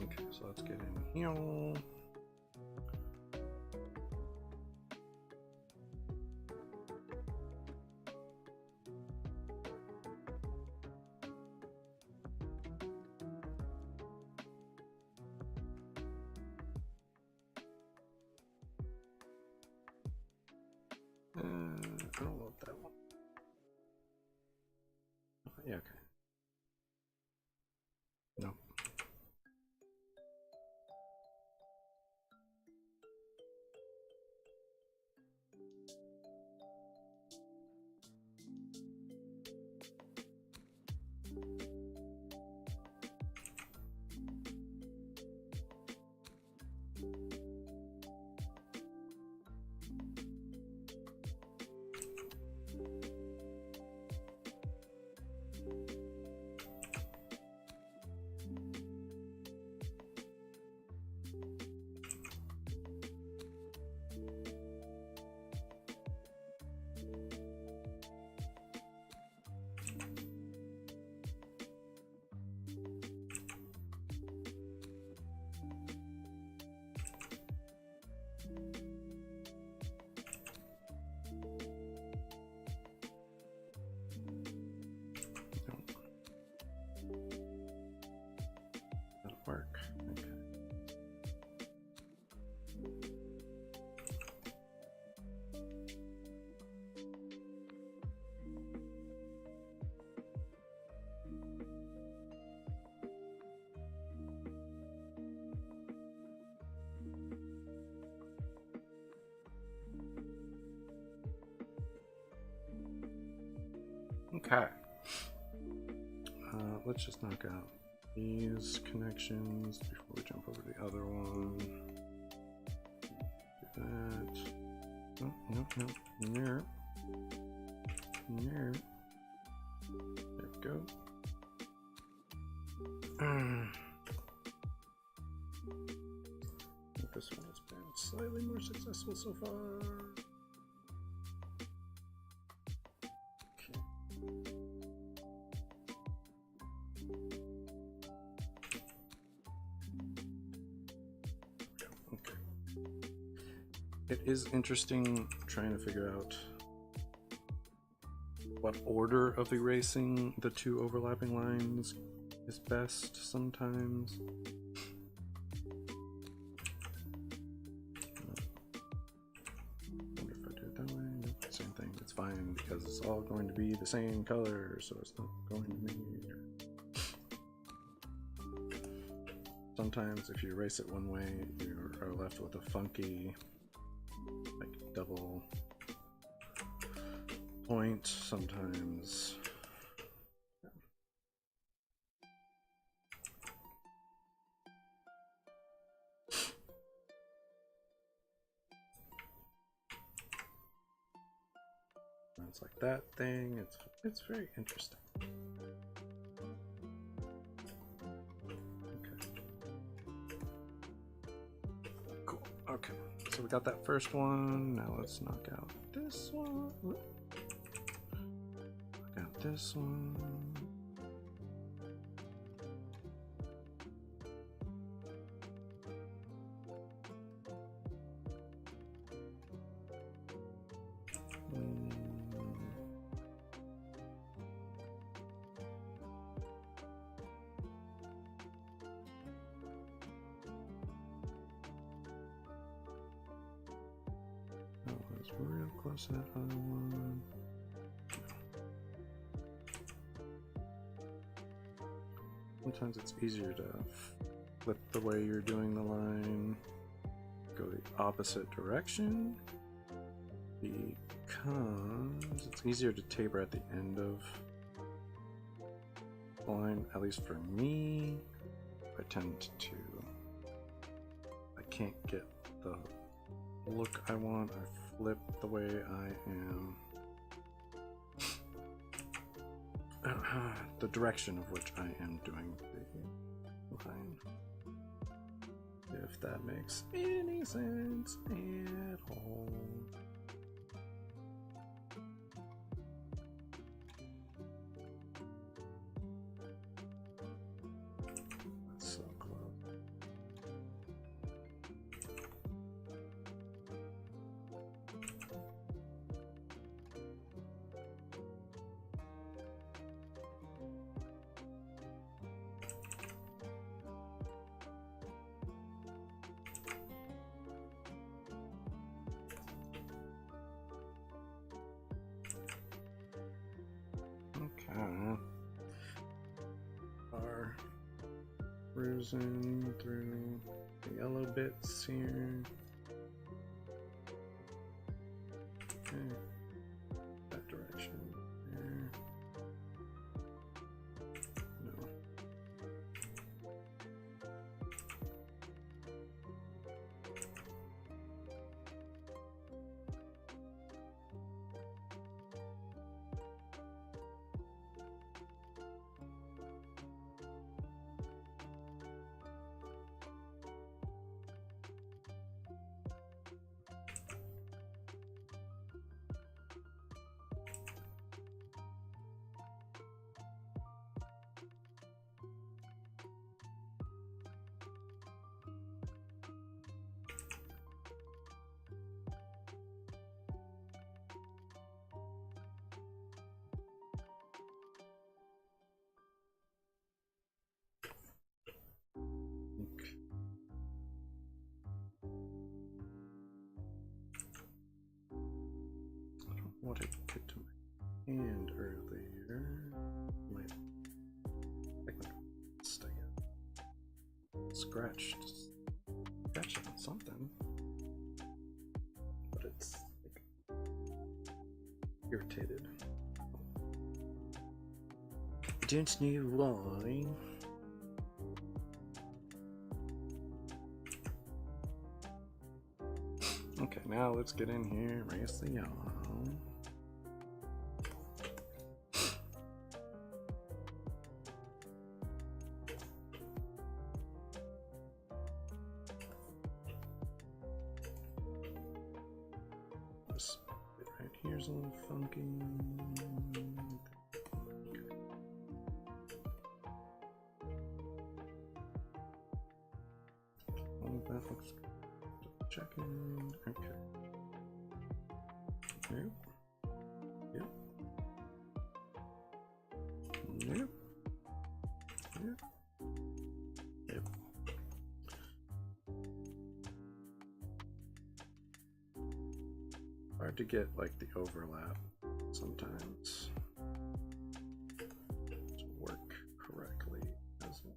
Okay, so let's get in here. I don't want that one. Yeah, okay. No. That'll work. Okay. Okay. Let's just knock out these connections before we jump over to the other one. Do that. Oh, no. There we go. I think this one has been slightly more successful so far. It is interesting trying to figure out what order of erasing the two overlapping lines is best sometimes. I wonder if I do it that way. Nope, same thing. It's fine because it's all going to be the same color, so it's not going to be. Sometimes if you erase it one way, you are left with a funky double point. Sometimes it's like that thing. It's very interesting. Okay. Cool. Okay. So we got that first one. Now let's knock out this one. Knock out this one. Real close to that other one. Sometimes it's easier to flip the way you're doing the line, go the opposite direction. because it's easier to taper at the end of the line, at least for me. I tend to, I can't get the look I want, I flip the way I am. The direction of which I am doing the line. If that makes any sense at all. That's so close. Are cruising through the yellow bits here. Okay, that direction there. No. What I did to my hand earlier might like scratched on something, but it's like irritated. Don't know why. Okay, now let's get in here, raise the yellow. This bit right here's a little funky. All of that looks good. Checking. Okay. Yep. Yep. Yep. Yep. Yep. Hard to get like the overlap sometimes to work correctly, doesn't it?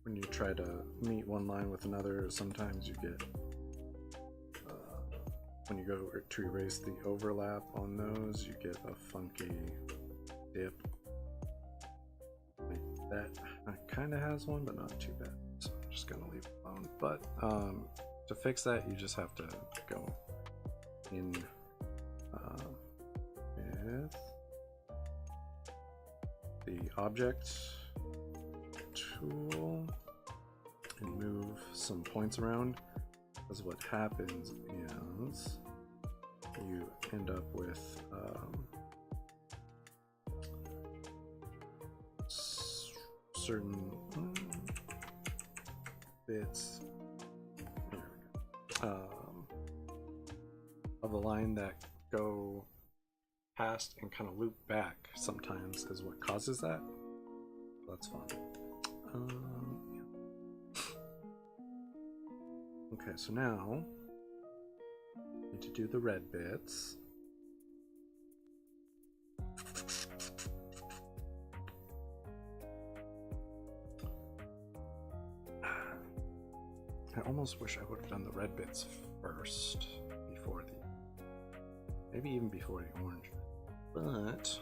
When you try to meet one line with another, sometimes you get, when you go to erase the overlap on those, you get a funky dip. Like that kind of has one, but not too bad. So I'm just gonna leave it alone. But to fix that, you just have to go in with the object tool and move some points around, because what happens is you end up with certain bits of the line that go past and kind of loop back sometimes is what causes that. That's fun. Yeah. Okay, so now I need to do the red bits. I almost wish I would have done the red bits first before the, maybe even before the orange, but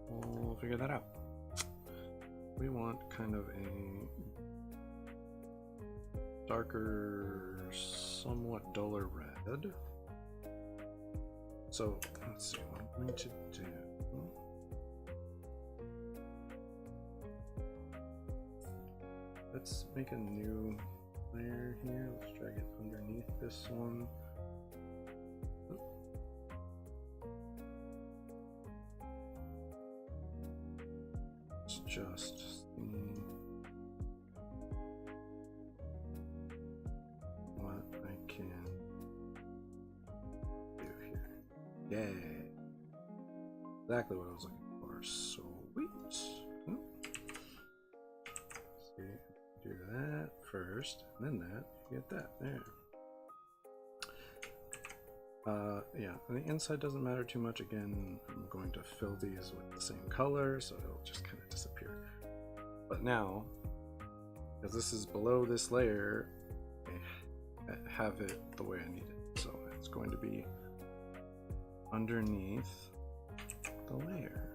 we'll figure that out. We want kind of a darker, somewhat duller red. So let's see what I'm going to do. Let's make a new layer here. Let's drag it underneath this one. Let's just see what I can do here. Yay! Exactly what I was looking for. Sweet. Do that first, and then that. You get that there. Yeah, and the inside doesn't matter too much. Again, I'm going to fill these with the same color, so it'll just kind of disappear. But now, because this is below this layer, I have it the way I need it. So it's going to be underneath the layer.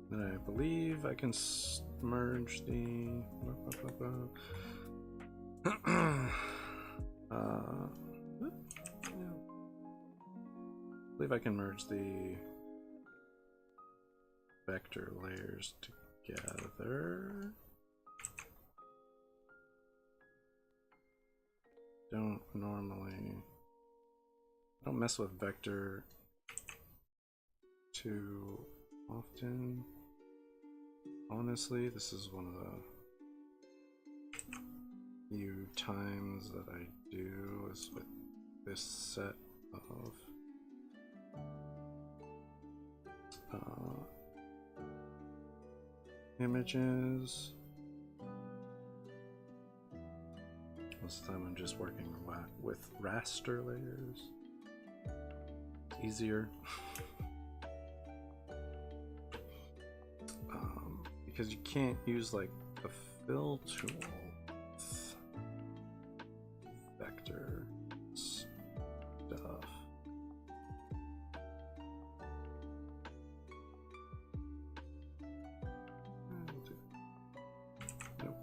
And I believe I can merge the I believe I can merge the vector layers together. Don't mess with vector too often. Honestly, this is one of the few times that I do is with this set of images. Most of the time I'm just working with raster layers. It's easier. Because you can't use like the fill tool with vector stuff. Nope.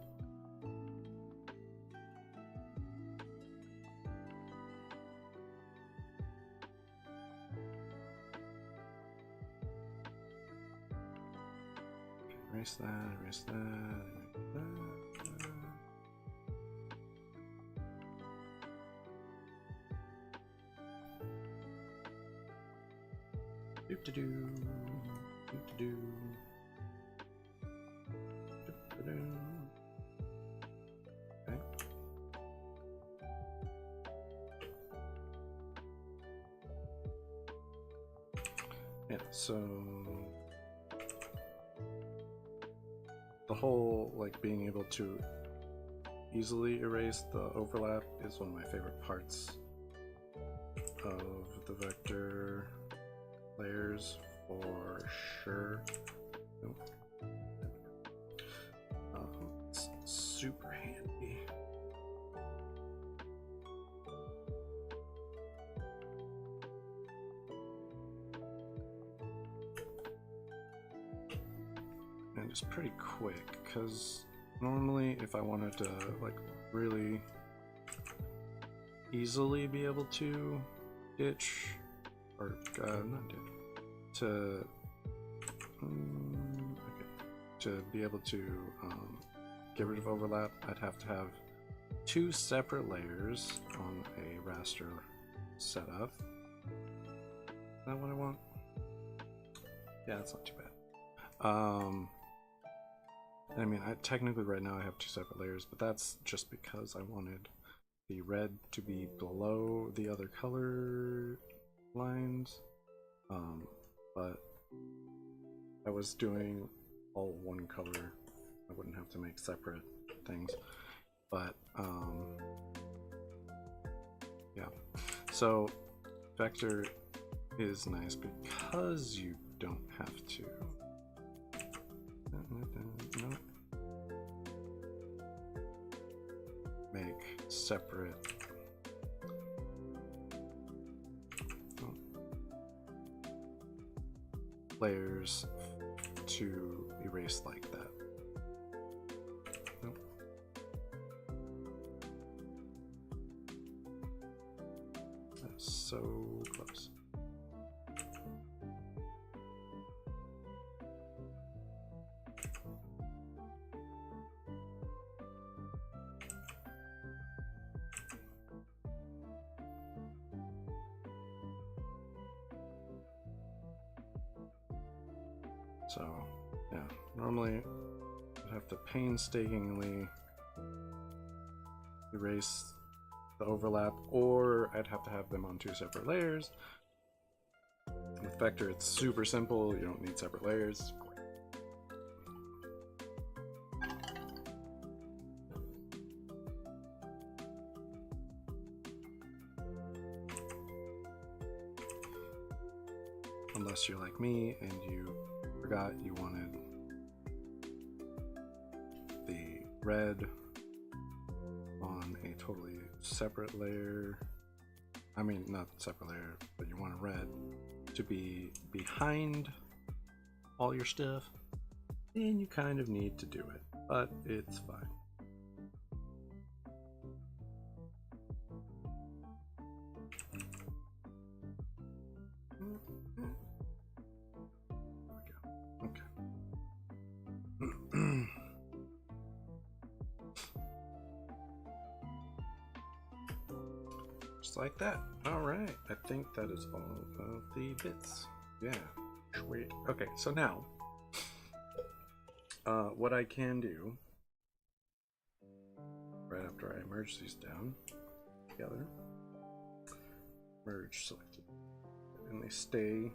Erase that, erase that, erase that. Doop-de-doo, doop-de-doo, doop-de-doo. Okay. Yeah, so the whole like being able to easily erase the overlap is one of my favorite parts of the vector layers for sure. It's super handy. And it's pretty quick, because normally if I wanted to like really easily be able to ditch, or not ditch, to be able to get rid of overlap, I'd have to have two separate layers on a raster setup. Is that what I want? Yeah, that's not too bad. I mean, technically right now I have two separate layers, but that's just because I wanted the red to be below the other color lines. But I was doing all one color, I wouldn't have to make separate things. But yeah, so vector is nice because you don't have to make separate layers to erase like that. Nope. That's so close. So, yeah, normally I'd have to painstakingly erase the overlap, or I'd have to have them on 2 separate layers. With vector, it's super simple. You don't need separate layers. Unless you're like me and you forgot you wanted the red on a totally separate layer. I mean, not separate layer, but you want a red to be behind all your stuff, then you kind of need to do it, but it's fine. Just like that. All right, I think that is all of the bits. Yeah, sweet. Okay, so now what I can do right after I merge these down together, merge selected, and they stay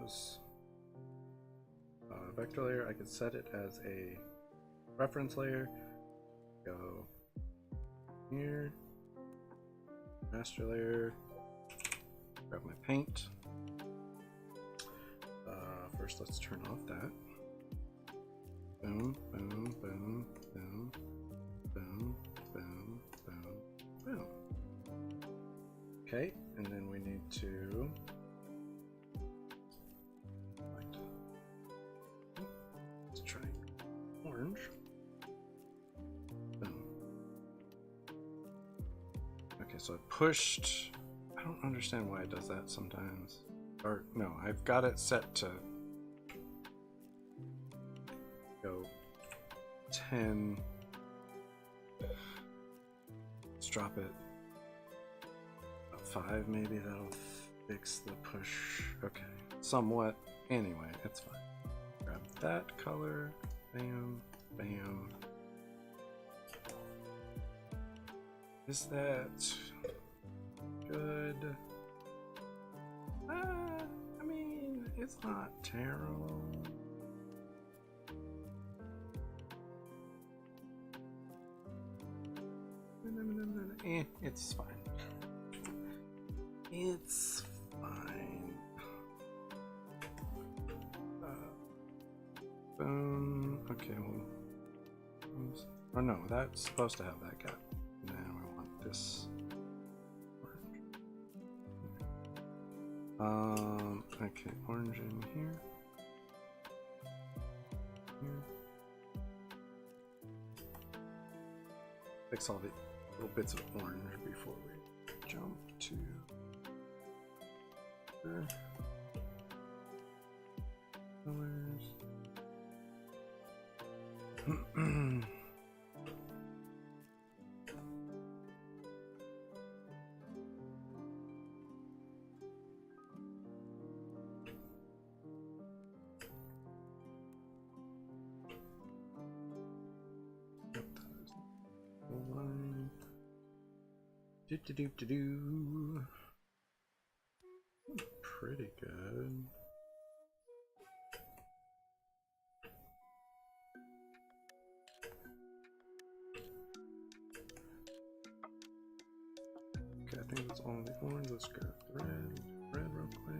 as a vector layer. I could set it as a reference layer. Go here, master layer, grab my paint. First, let's turn off that. Boom, boom, boom, boom, boom, boom, boom, boom. Okay, and then we need to let's try orange. Boom. Okay, so I pushed. I don't understand why it does that sometimes. Or no, I've got it set to go 10. Let's drop it about 5 maybe. That'll fix the push. Okay, somewhat. Anyway, it's fine. Grab that color. Bam, bam. Is that good? I mean, it's not terrible. It's fine. It's fine. Boom. Okay, well. Oh no, that's supposed to have that gap. Now we want this. Okay, orange in here. Fix all the little bits of orange before we jump to colors. Pretty good. let's grab the red real quick.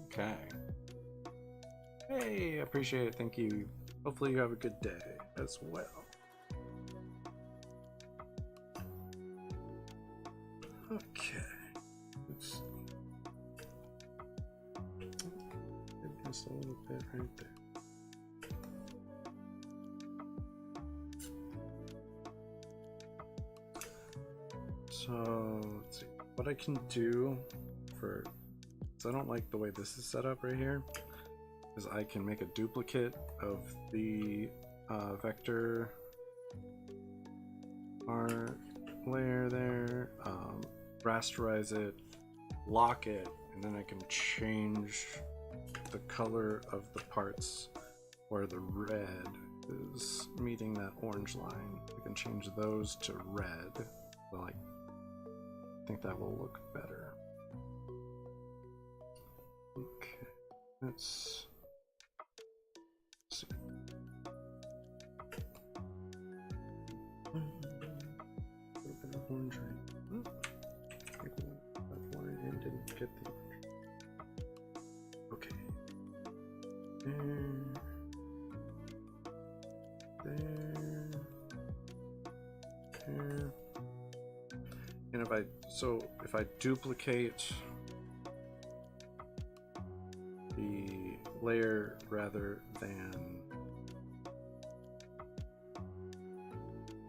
Okay. Hey, appreciate it. Thank you. Hopefully you have a good day as well. Okay. Let's get this a little bit right there. So let's see what I can do for. So I don't like the way this is set up right here. Is I can make a duplicate of the vector art layer there, rasterize it, lock it, and then I can change the color of the parts where the red is meeting that orange line. I can change those to red. So like, I think that will look better. Okay, let's see. A little bit of orange right. That line and didn't get the orange. Okay. There. And if I duplicate the layer rather than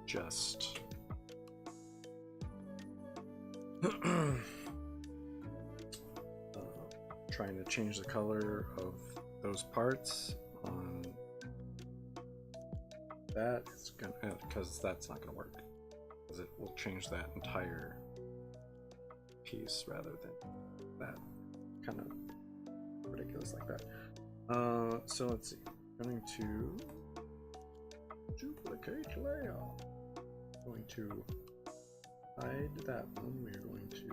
just trying to change the color of those parts on that, it's gonna, because that's not gonna work, because it will change that entire piece rather than that kind of ridiculous like that. So let's see, I'm going to duplicate layer. I'm going to hide that one. We're going to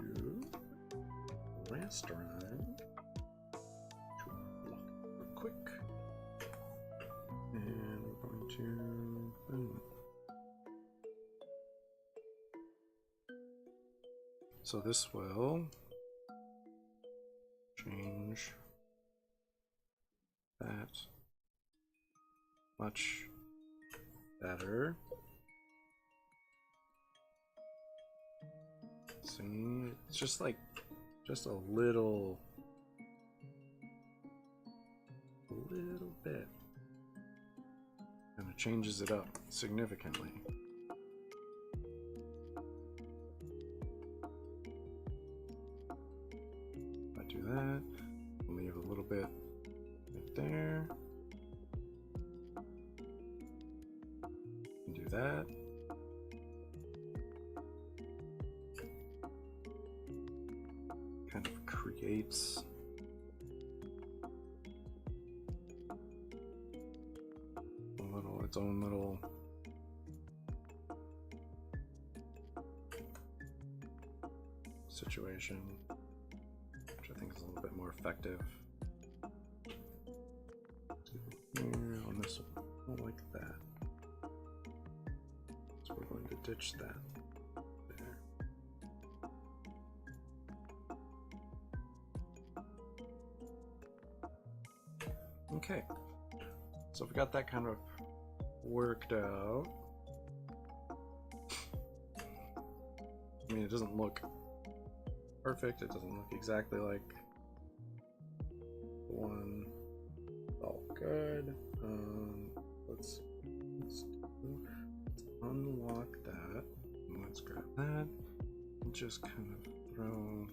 rasterize to lock it real quick, and we're going to boom. So this will change that much better. See, it's just like, just a little bit. And it changes it up significantly. If I do that, leave a little bit right there. And do that. Kind of creates its own little situation, which I think is a little bit more effective. Here on this one, I don't like that, so we're going to ditch that there. Okay, so we got that kind of worked out. I mean, it doesn't look perfect, it doesn't look exactly like the one. All good. Let's unlock that. And let's grab that and just kind of throw.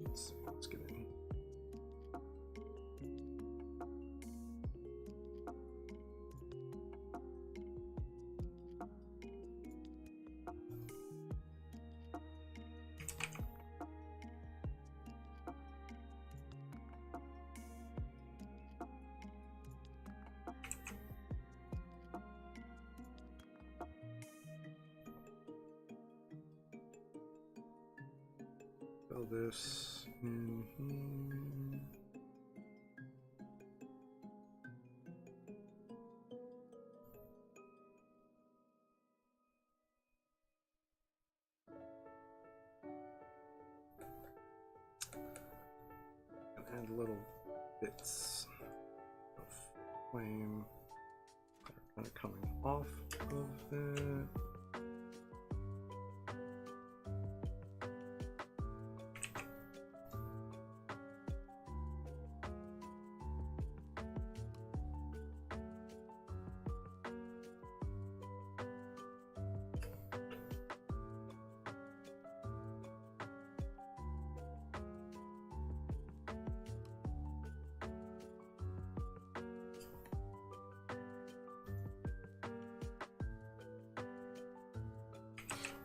Let's see, let's get in. Fill this in here. And little bits of flame that are kind of coming off of it.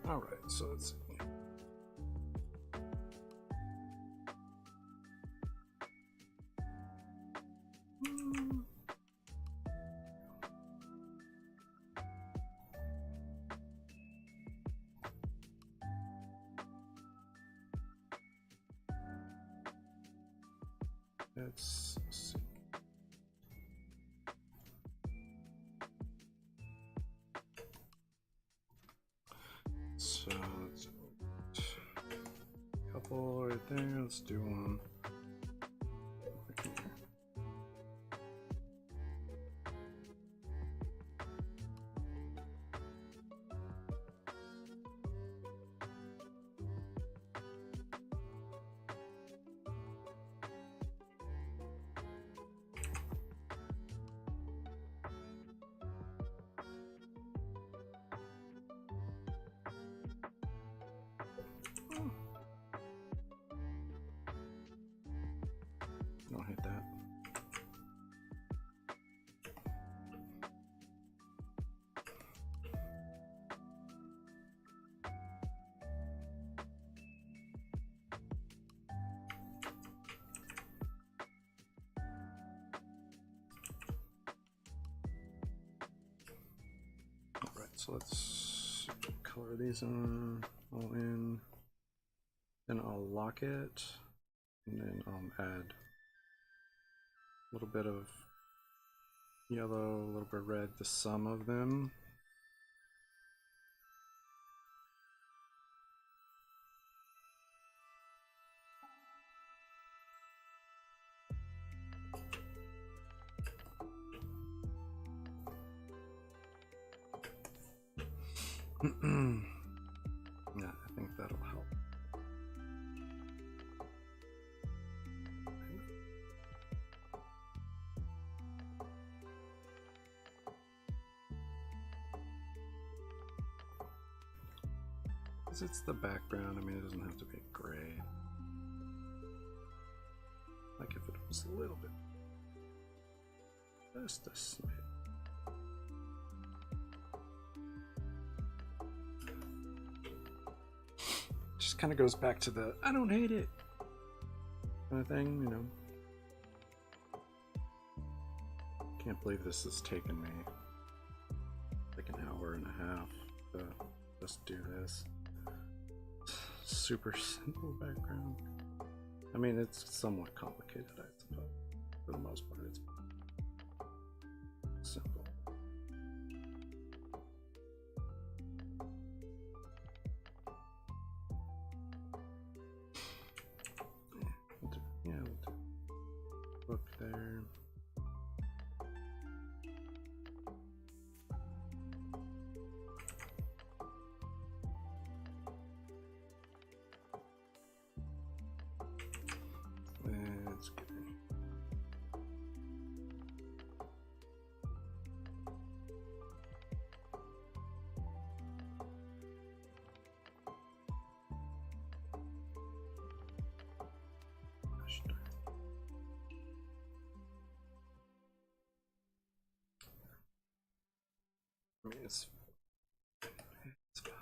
All right, so let's see. Let's see. So let's do a couple right there. Let's do one over here. Don't hit that. All right, so let's color these all in. Then I'll lock it, and then I'll add a little bit of yellow, a little bit of red, the sum of them. Yeah, I think that'll help. Because it's the background, I mean, it doesn't have to be gray. Like if it was a little bit, just a smidge. Just kind of goes back to the I don't hate it kind of thing, you know. Can't believe this has taken me like an hour and a half to just do this. Super simple background. I mean, it's somewhat complicated, I suppose. For the most part, it's simple. Yeah, we'll do book there. Let's get in. Gosh darn. I mean, it's fine.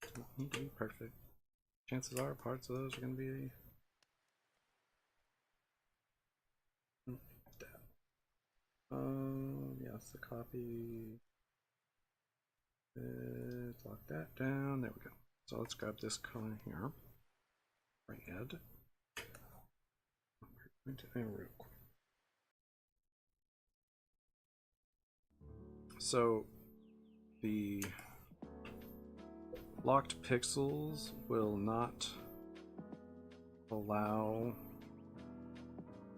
It doesn't need to be perfect. Chances are parts of those are going to be that. Yes, the copy. Let's lock that down. There we go. So let's grab this color here. red. We're going to real quick. So the locked pixels will not allow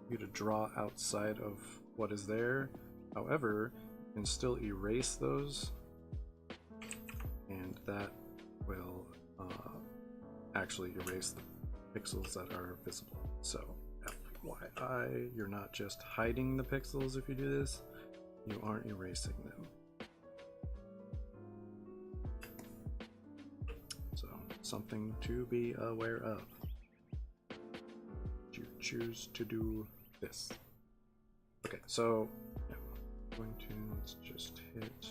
you to draw outside of what is there. However, you can still erase those, and that will actually erase the pixels that are visible. So FYI, you're not just hiding the pixels if you do this, you aren't erasing them. So something to be aware of. You choose to do this. Okay, so yeah, I'm going to, let's just hit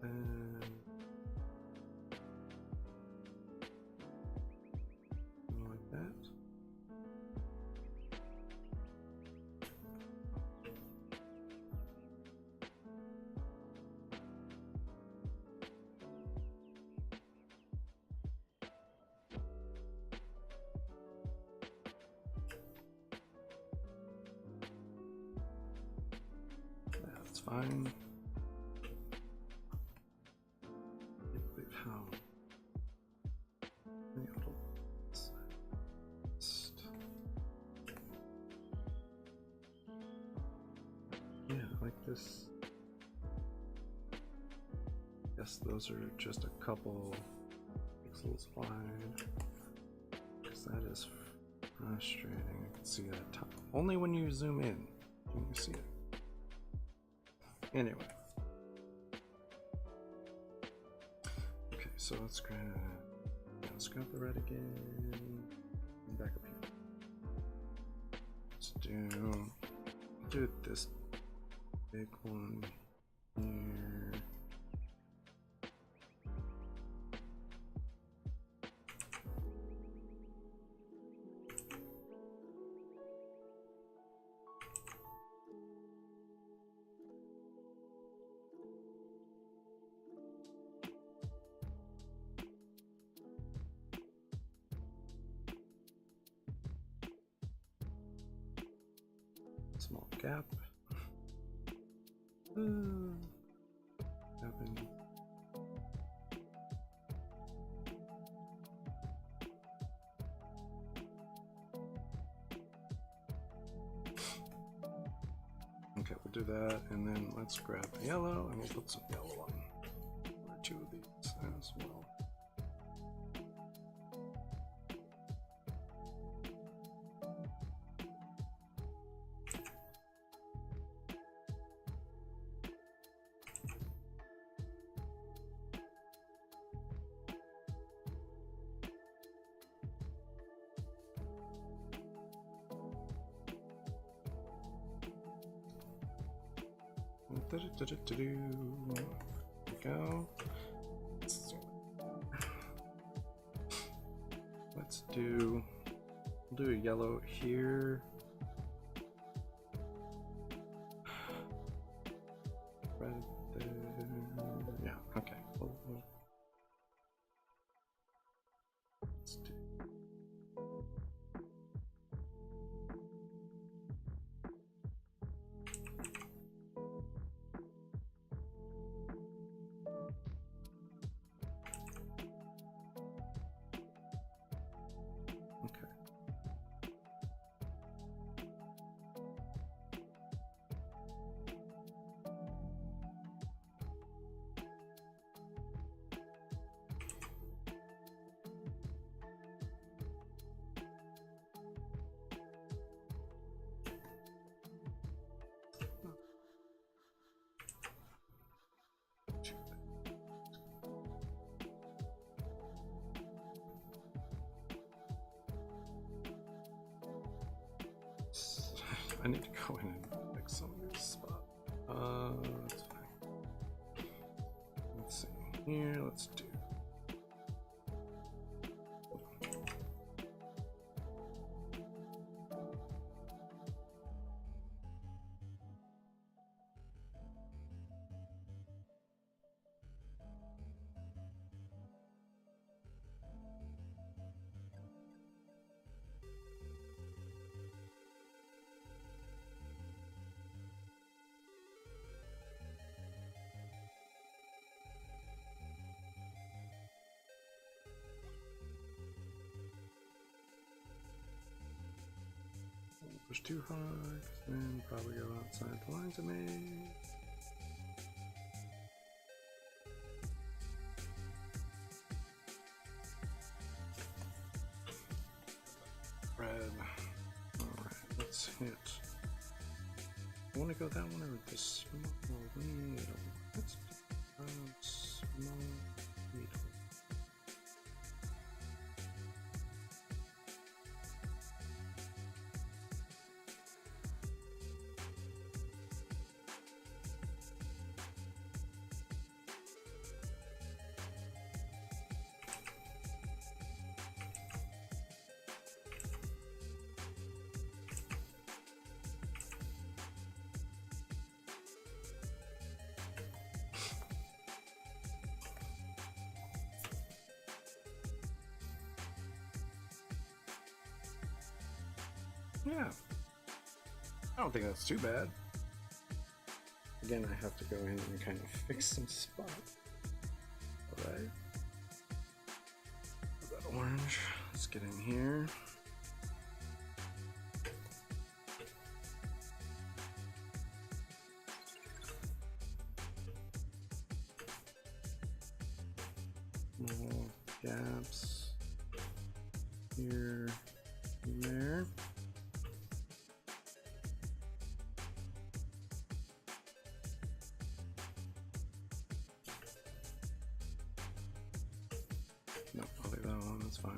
and like that. That's fine. I believe how. Yeah, like this. Yes, those are just a couple pixels wide. Because that is frustrating. I can see that top. Only when you zoom in can you see it. Anyway. Okay, so let's grab the red again. And back up here. Let's do this big one here. Small gap. Happen. Okay, we'll do that, and then let's grab the yellow, and we'll put some yellow on one or two of these as well. There we go. Let's do, we'll do a yellow here. Red there. Yeah, okay. Let's do. I need to go in and fix some of this spot. That's fine. Let's see here. Let's do. push too hard, then probably go outside the lines of me. Red. Alright, let's hit. I want to go that one or this small needle. Let's do small needle. Yeah, I don't think that's too bad. Again, I have to go in and kind of fix some spots. Alright. That orange. Let's get in here. More gaps here and there. No, I'll leave that alone, that's fine.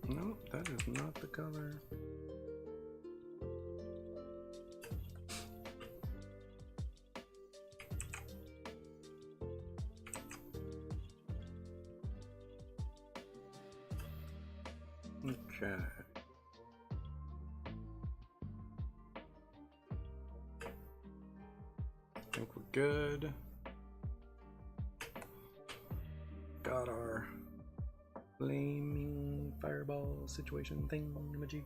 No, that is not the color. Okay. I think we're good. Got our flaming fireball situation thingamajig.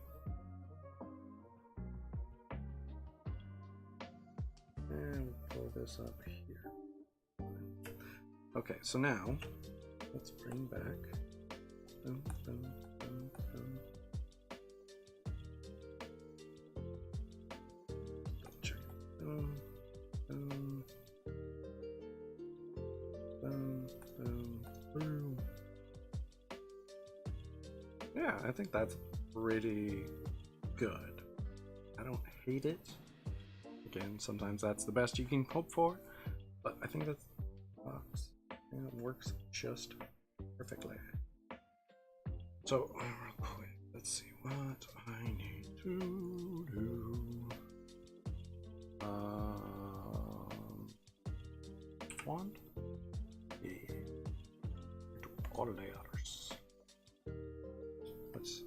And we'll pull this up here. Okay, so now let's bring back. Boom, boom, boom, boom. Check. Boom, boom, boom, boom, boom. Yeah, I think that's pretty good. I don't hate it. Again, sometimes that's the best you can hope for, but I think that's and it works just perfectly. So, real quick, let's see what I need to do. Wand? Yeah. All the others. Let's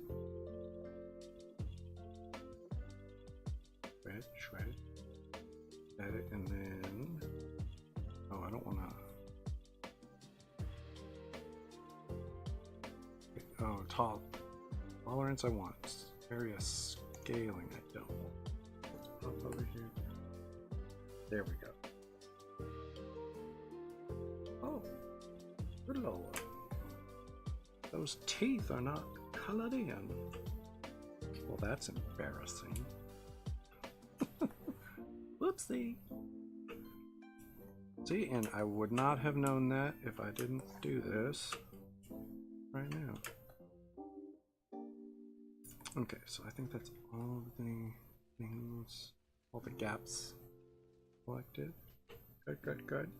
shred it, edit, and then oh, I don't want to. Oh, tolerance I want. Area scaling I don't want. Let's pop over here. There we go. Oh, hello. Those teeth are not colored in. Well, that's embarrassing. Whoopsie. See, and I would not have known that if I didn't do this right now. Okay, so I think that's all the things, all the gaps collected. Good, good, good.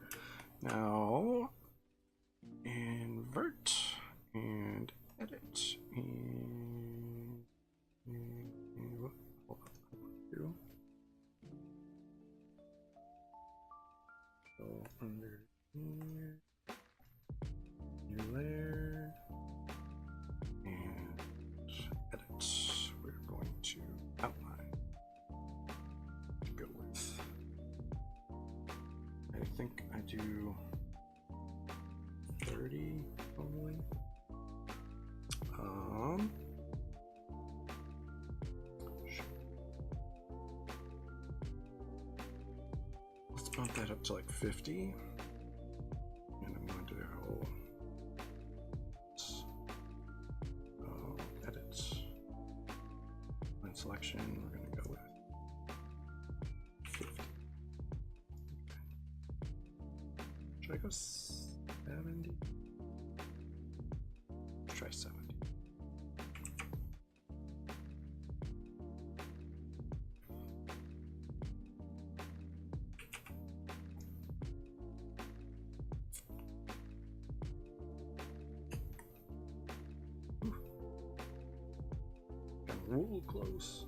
Now, invert and edit and hold on, so under here, new layer, and edit. We're going to outline to go with. I think I do 30 probably. Let's bump that up to like 50. And I'm going to do edit. Line selection, we're going to go with 50. Okay. Should I go 70? Let's try 70. Real close.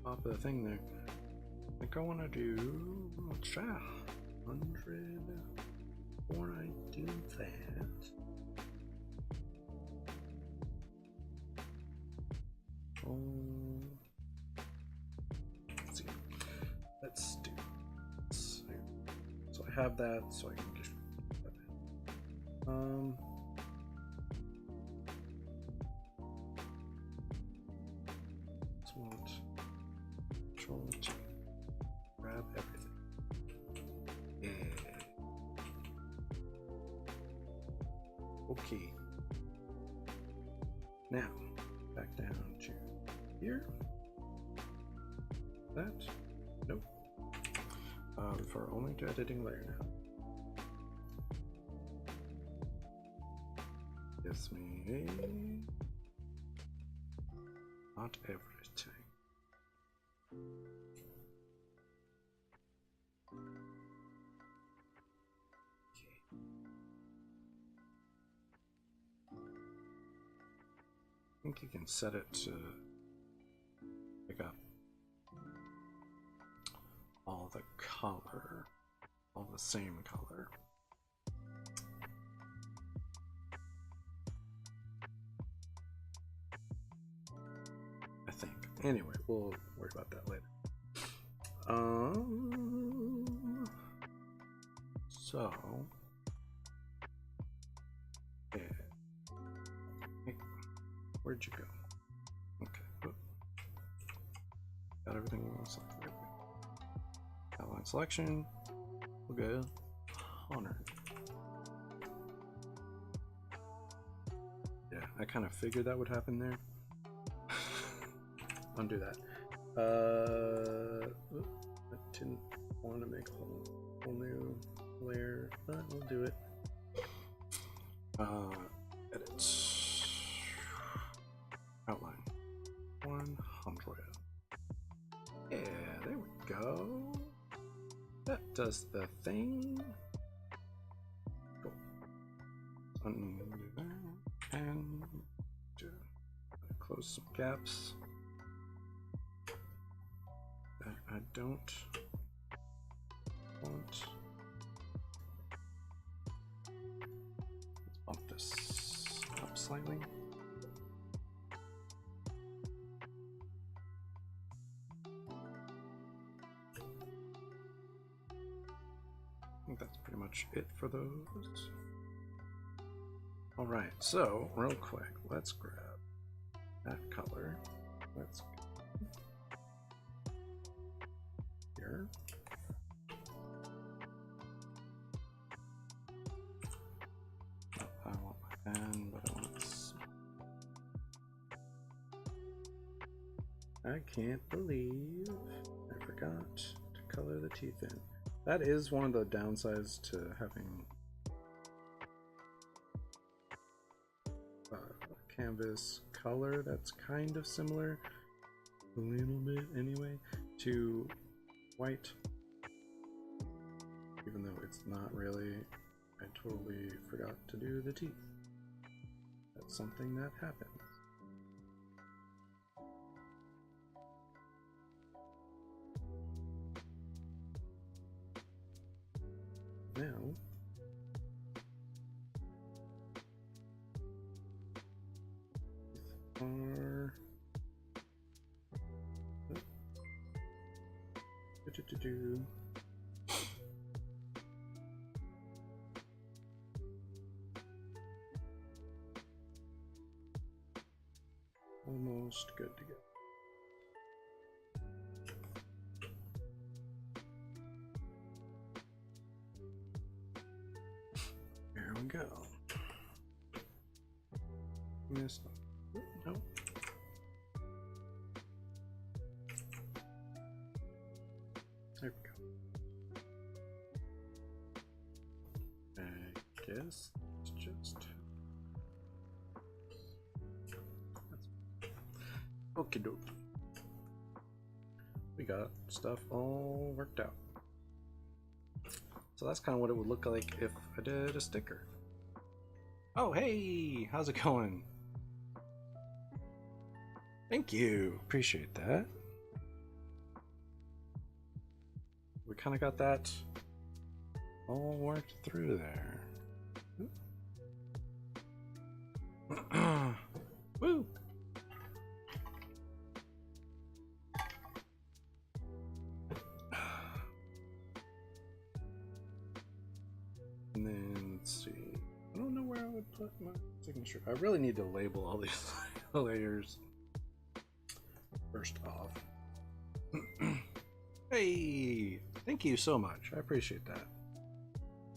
Top of the thing there. I think I want to do. Let's try 100 before I do that. Oh, let's see. Let's do this. So I have that, so I can just. Control T. Grab everything. Yeah. Okay. Now, back down to here. That. Nope. For only to editing layer now. Gives me not everything. I think you can set it to pick up all the color, all the same color. I think. Anyway, we'll worry about that later. So yeah. Hey, where'd you go? Okay. Oop. Got everything else. Outline selection. We'll go 100. Yeah, I kind of figured that would happen there. Undo that. I didn't want to make a whole new layer, but we'll do it. Edit. Outline. 100. Yeah, there we go. That does the thing. Cool. Undo that and close some gaps. That I don't want. Let's bump this up slightly. I think that's pretty much it for those. Alright, so real quick, let's grab that color. Let's go here. Oh, I want my pen, but I want this. I can't believe I forgot to color the teeth in. That is one of the downsides to having a canvas color that's kind of similar, a little bit anyway, to white. Even though it's not really, I totally forgot to do the teeth. That's something that happens. Now, are almost good to go. There we go. Missed one. Nope. There we go. I guess it's just. Okie dokie. We got stuff all worked out. So that's kind of what it would look like if I did a sticker. Oh, hey! How's it going? Thank you. Appreciate that. We kind of got that all worked through there. Woo! And then let's see. I don't know where I would put my signature. I really need to label all these layers first off. Hey, thank you so much. I appreciate that.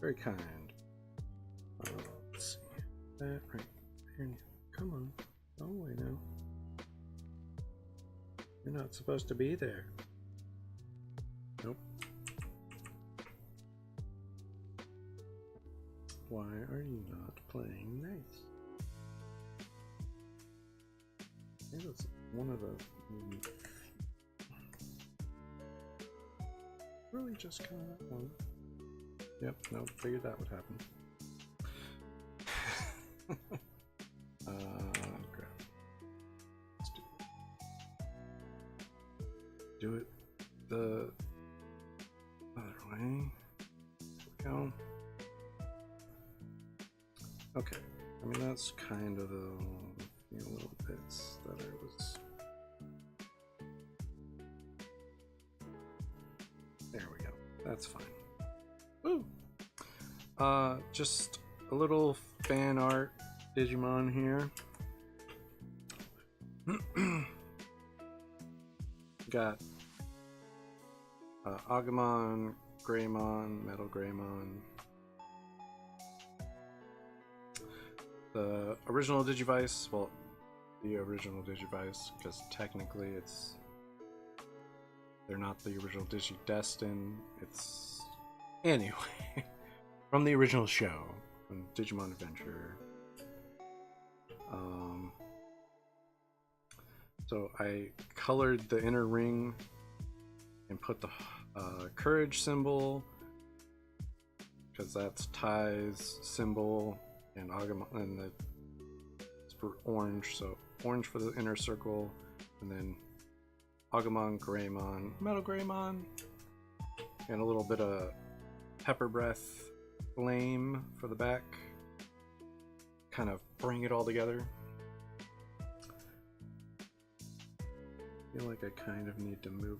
Very kind. Let's see. That right there. Come on. Go away now. You're not supposed to be there. Nope. Why are you not playing nice? That's one of the really just kind of that one. Yep, no, figured that would happen. Grab. Let's do it the other way. There we go. Okay, I mean that's kind of the little bits that I was. There we go. That's fine. Woo! Just a little fan art Digimon here. Got Agumon, Greymon, Metal Greymon. The original Digivice, well, the original Digivice, because technically they're not the original Digidestin. It's anyway from the original show, from Digimon Adventure. So I colored the inner ring and put the courage symbol, because that's Ty's symbol, and Agumon, and it's for orange, so orange for the inner circle, and then Agumon, Greymon, Metal Greymon, and a little bit of pepper breath flame for the back. Kind of bring it all together. I feel like I kind of need to move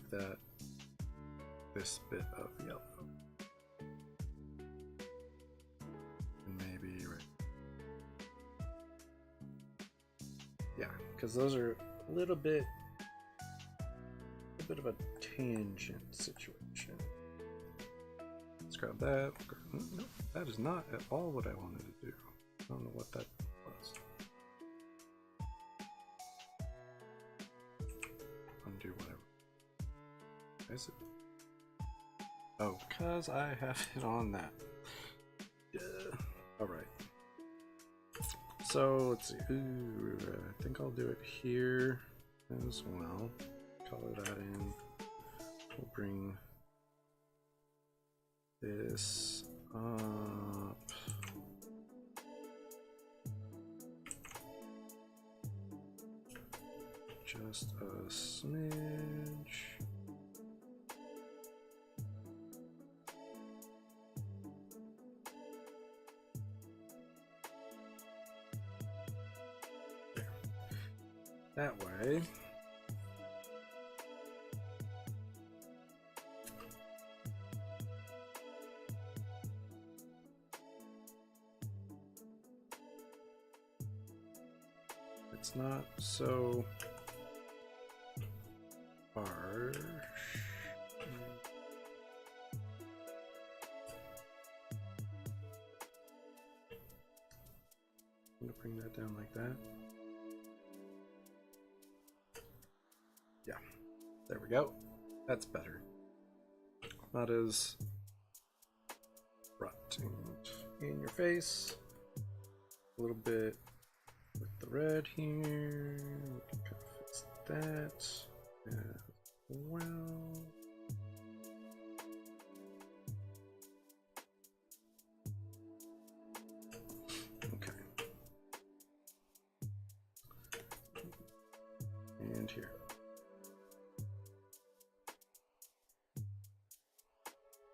this bit of yellow. And maybe right. Yeah, because those are a little bit of a tangent situation. Let's grab that. No, that is not at all what I wanted to do. I don't know what that was. Undo whatever. Is it? Oh, because I have it on that. Alright. So, let's see. Ooh, I think I'll do it here as well. Color that in. We'll bring this up. Just a smidge. There. That way. It's not so harsh. I'm gonna bring that down like that. Yeah, there we go. That's better. Not as bright in your face. A little bit with the red here. We can kind of fix that as well. Okay. And here.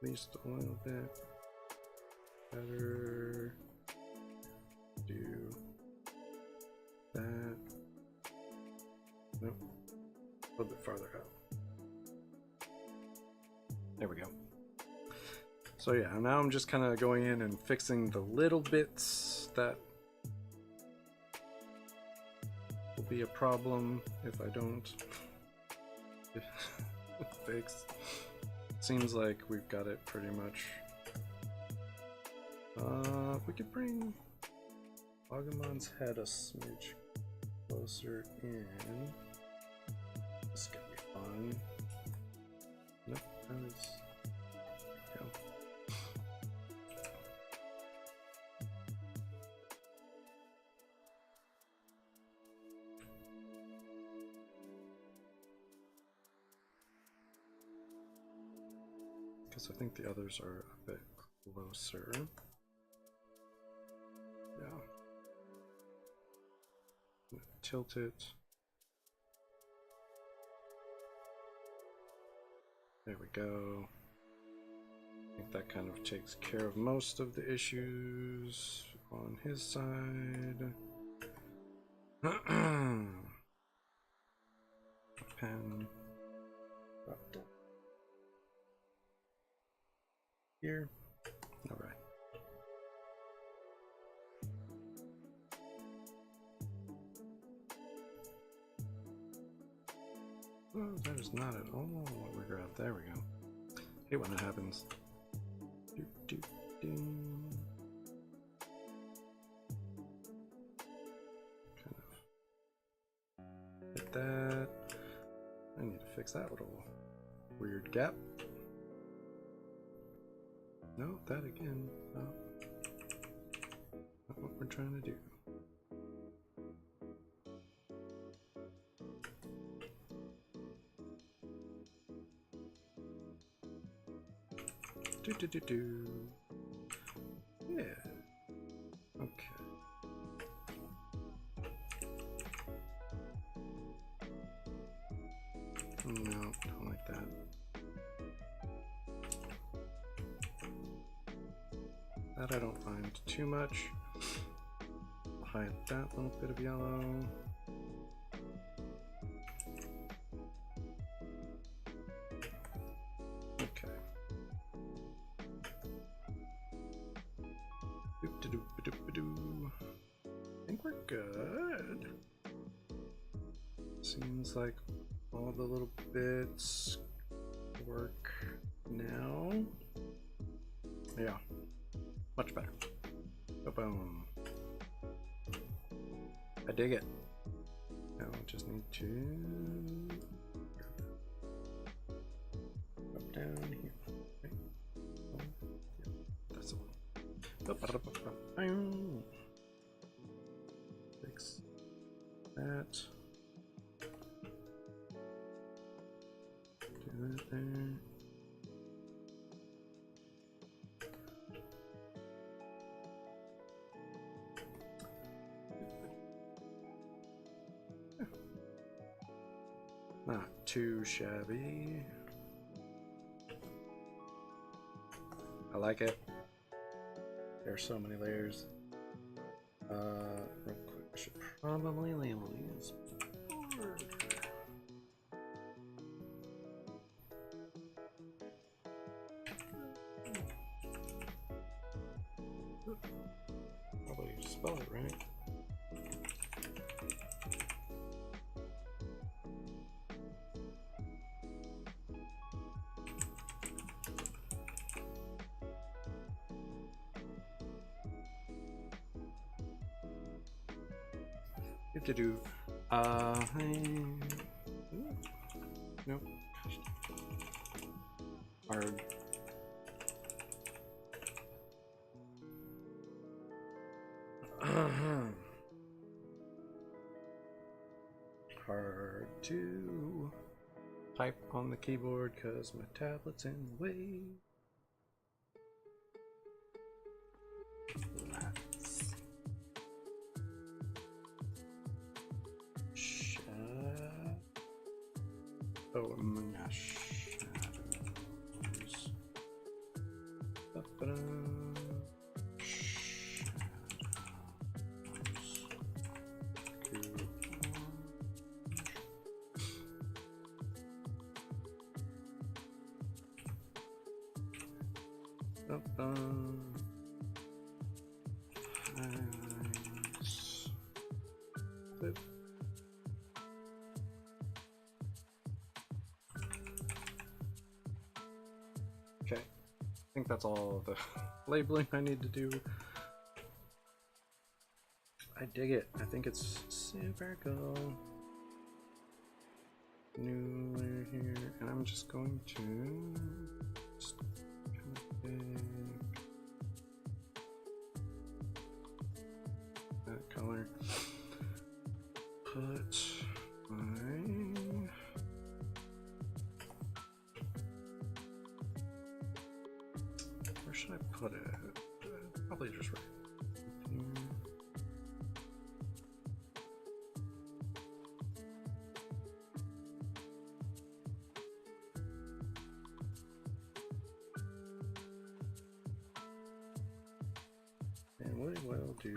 At least a little bit better. Do that. Nope. A little bit farther out. There we go. So yeah, now I'm just kind of going in and fixing the little bits that will be a problem if I don't fix. Seems like we've got it pretty much. We could bring Agumon's head a smidge closer in. This is gonna be fun. Nope, that is. Yeah. Because I think the others are a bit closer. Yeah. Tilt it. There we go. I think that kind of takes care of most of the issues on his side. Pen. Here. All right. Oh, that is not at all what we grabbed. There we go. Hate when that happens. Do, do, do. Kind of hit that. I need to fix that little weird gap. No, that again. No. Not what we're trying to do. Do. Yeah. Okay. No, don't like that. That I don't mind too much. Hide that little bit of yellow. Okay. I think we're good. Seems like all the little bits work now. Yeah, much better. Boom. I dig it. Now I just need to up down here. Right. Oh, yeah, that's the one. Fix that. Do that there. Not too shabby. I like it. There's so many layers. Real quick, I should probably label these. Probably spell it right. To do nope, hard. Hard to type on the keyboard because my tablet's in the way. Oh my gosh. Okay, I think that's all the labeling I need to do. I dig it. I think it's super cool. New layer here, and I'm just going to just kind of pick that color. Put my where should I put it? Probably just right here. And we will do.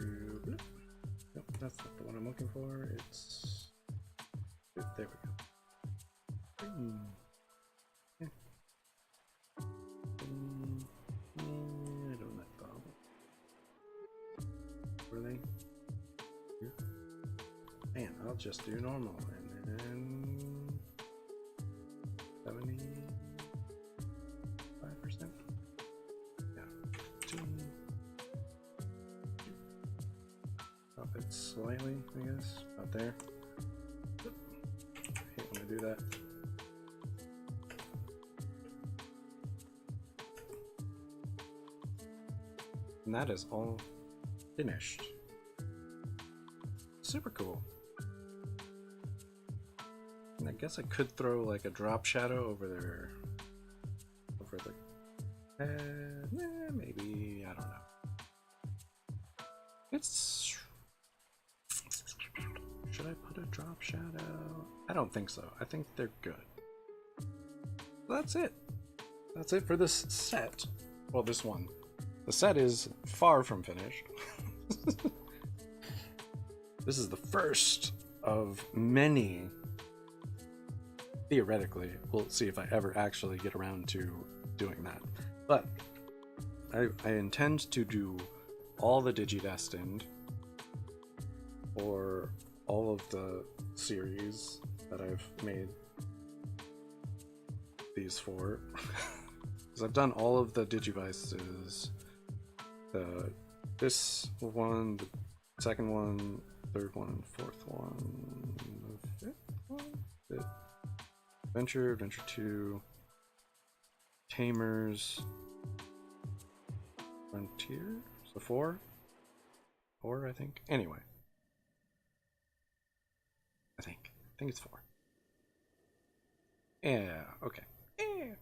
Nope, that's not the one I'm looking for. It's there. We go. Yeah. I don't like that. Really? Here? Man, I'll just do normal and then 75%. Yeah. Up it slightly, I guess. Out there. I hate when I do that. And that is all finished. Super cool. And I guess I could throw like a drop shadow over there. Over the head. Maybe. I don't know. It's. Should I put a drop shadow? I don't think so. I think they're good. That's it. That's it for this set. Well, this one. The set is far from finished. This is the first of many. Theoretically, we'll see if I ever actually get around to doing that. But I intend to do all the Digidestined for all of the series that I've made these for. Because I've done all of the Digivices. This one, the second one, third one, fourth one, the fifth one, Adventure 2, Tamers, Frontier, so four, I think. Anyway, I think it's 4. Yeah, okay. Yeah.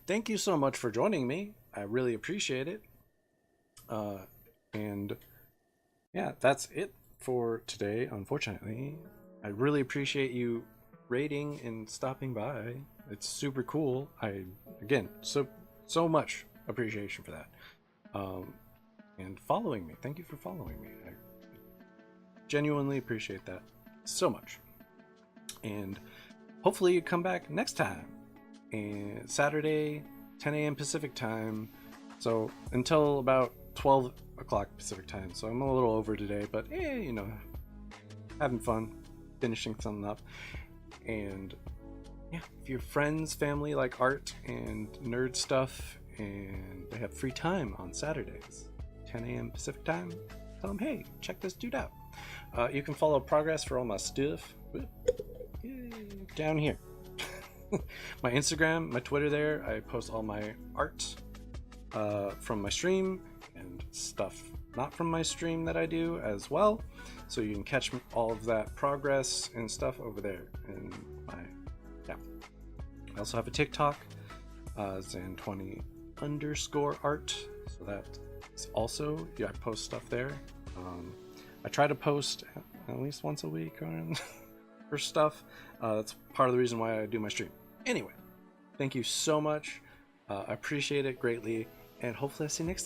Thank you so much for joining me. I really appreciate it. And yeah, that's it for today, unfortunately. I really appreciate you rating and stopping by. It's super cool. Again, so much appreciation for that. And following me. Thank you for following me. I genuinely appreciate that so much. And hopefully you come back next time. And Saturday, 10 a.m. Pacific time. So until about 12 o'clock Pacific time. So I'm a little over today, but you know, having fun, finishing something up. And yeah, if your friends, family like art and nerd stuff, and they have free time on Saturdays, 10 a.m. Pacific time, tell them, hey, check this dude out. You can follow progress for all my stuff down here. My Instagram, my Twitter there, I post all my art from my stream and stuff not from my stream that I do as well. So you can catch all of that progress and stuff over there. And I also have a TikTok, Zann20_art. So that is also, I post stuff there. I try to post at least once a week for stuff. That's part of the reason why I do my stream. Anyway, thank you so much. I appreciate it greatly, and hopefully I'll see you next time.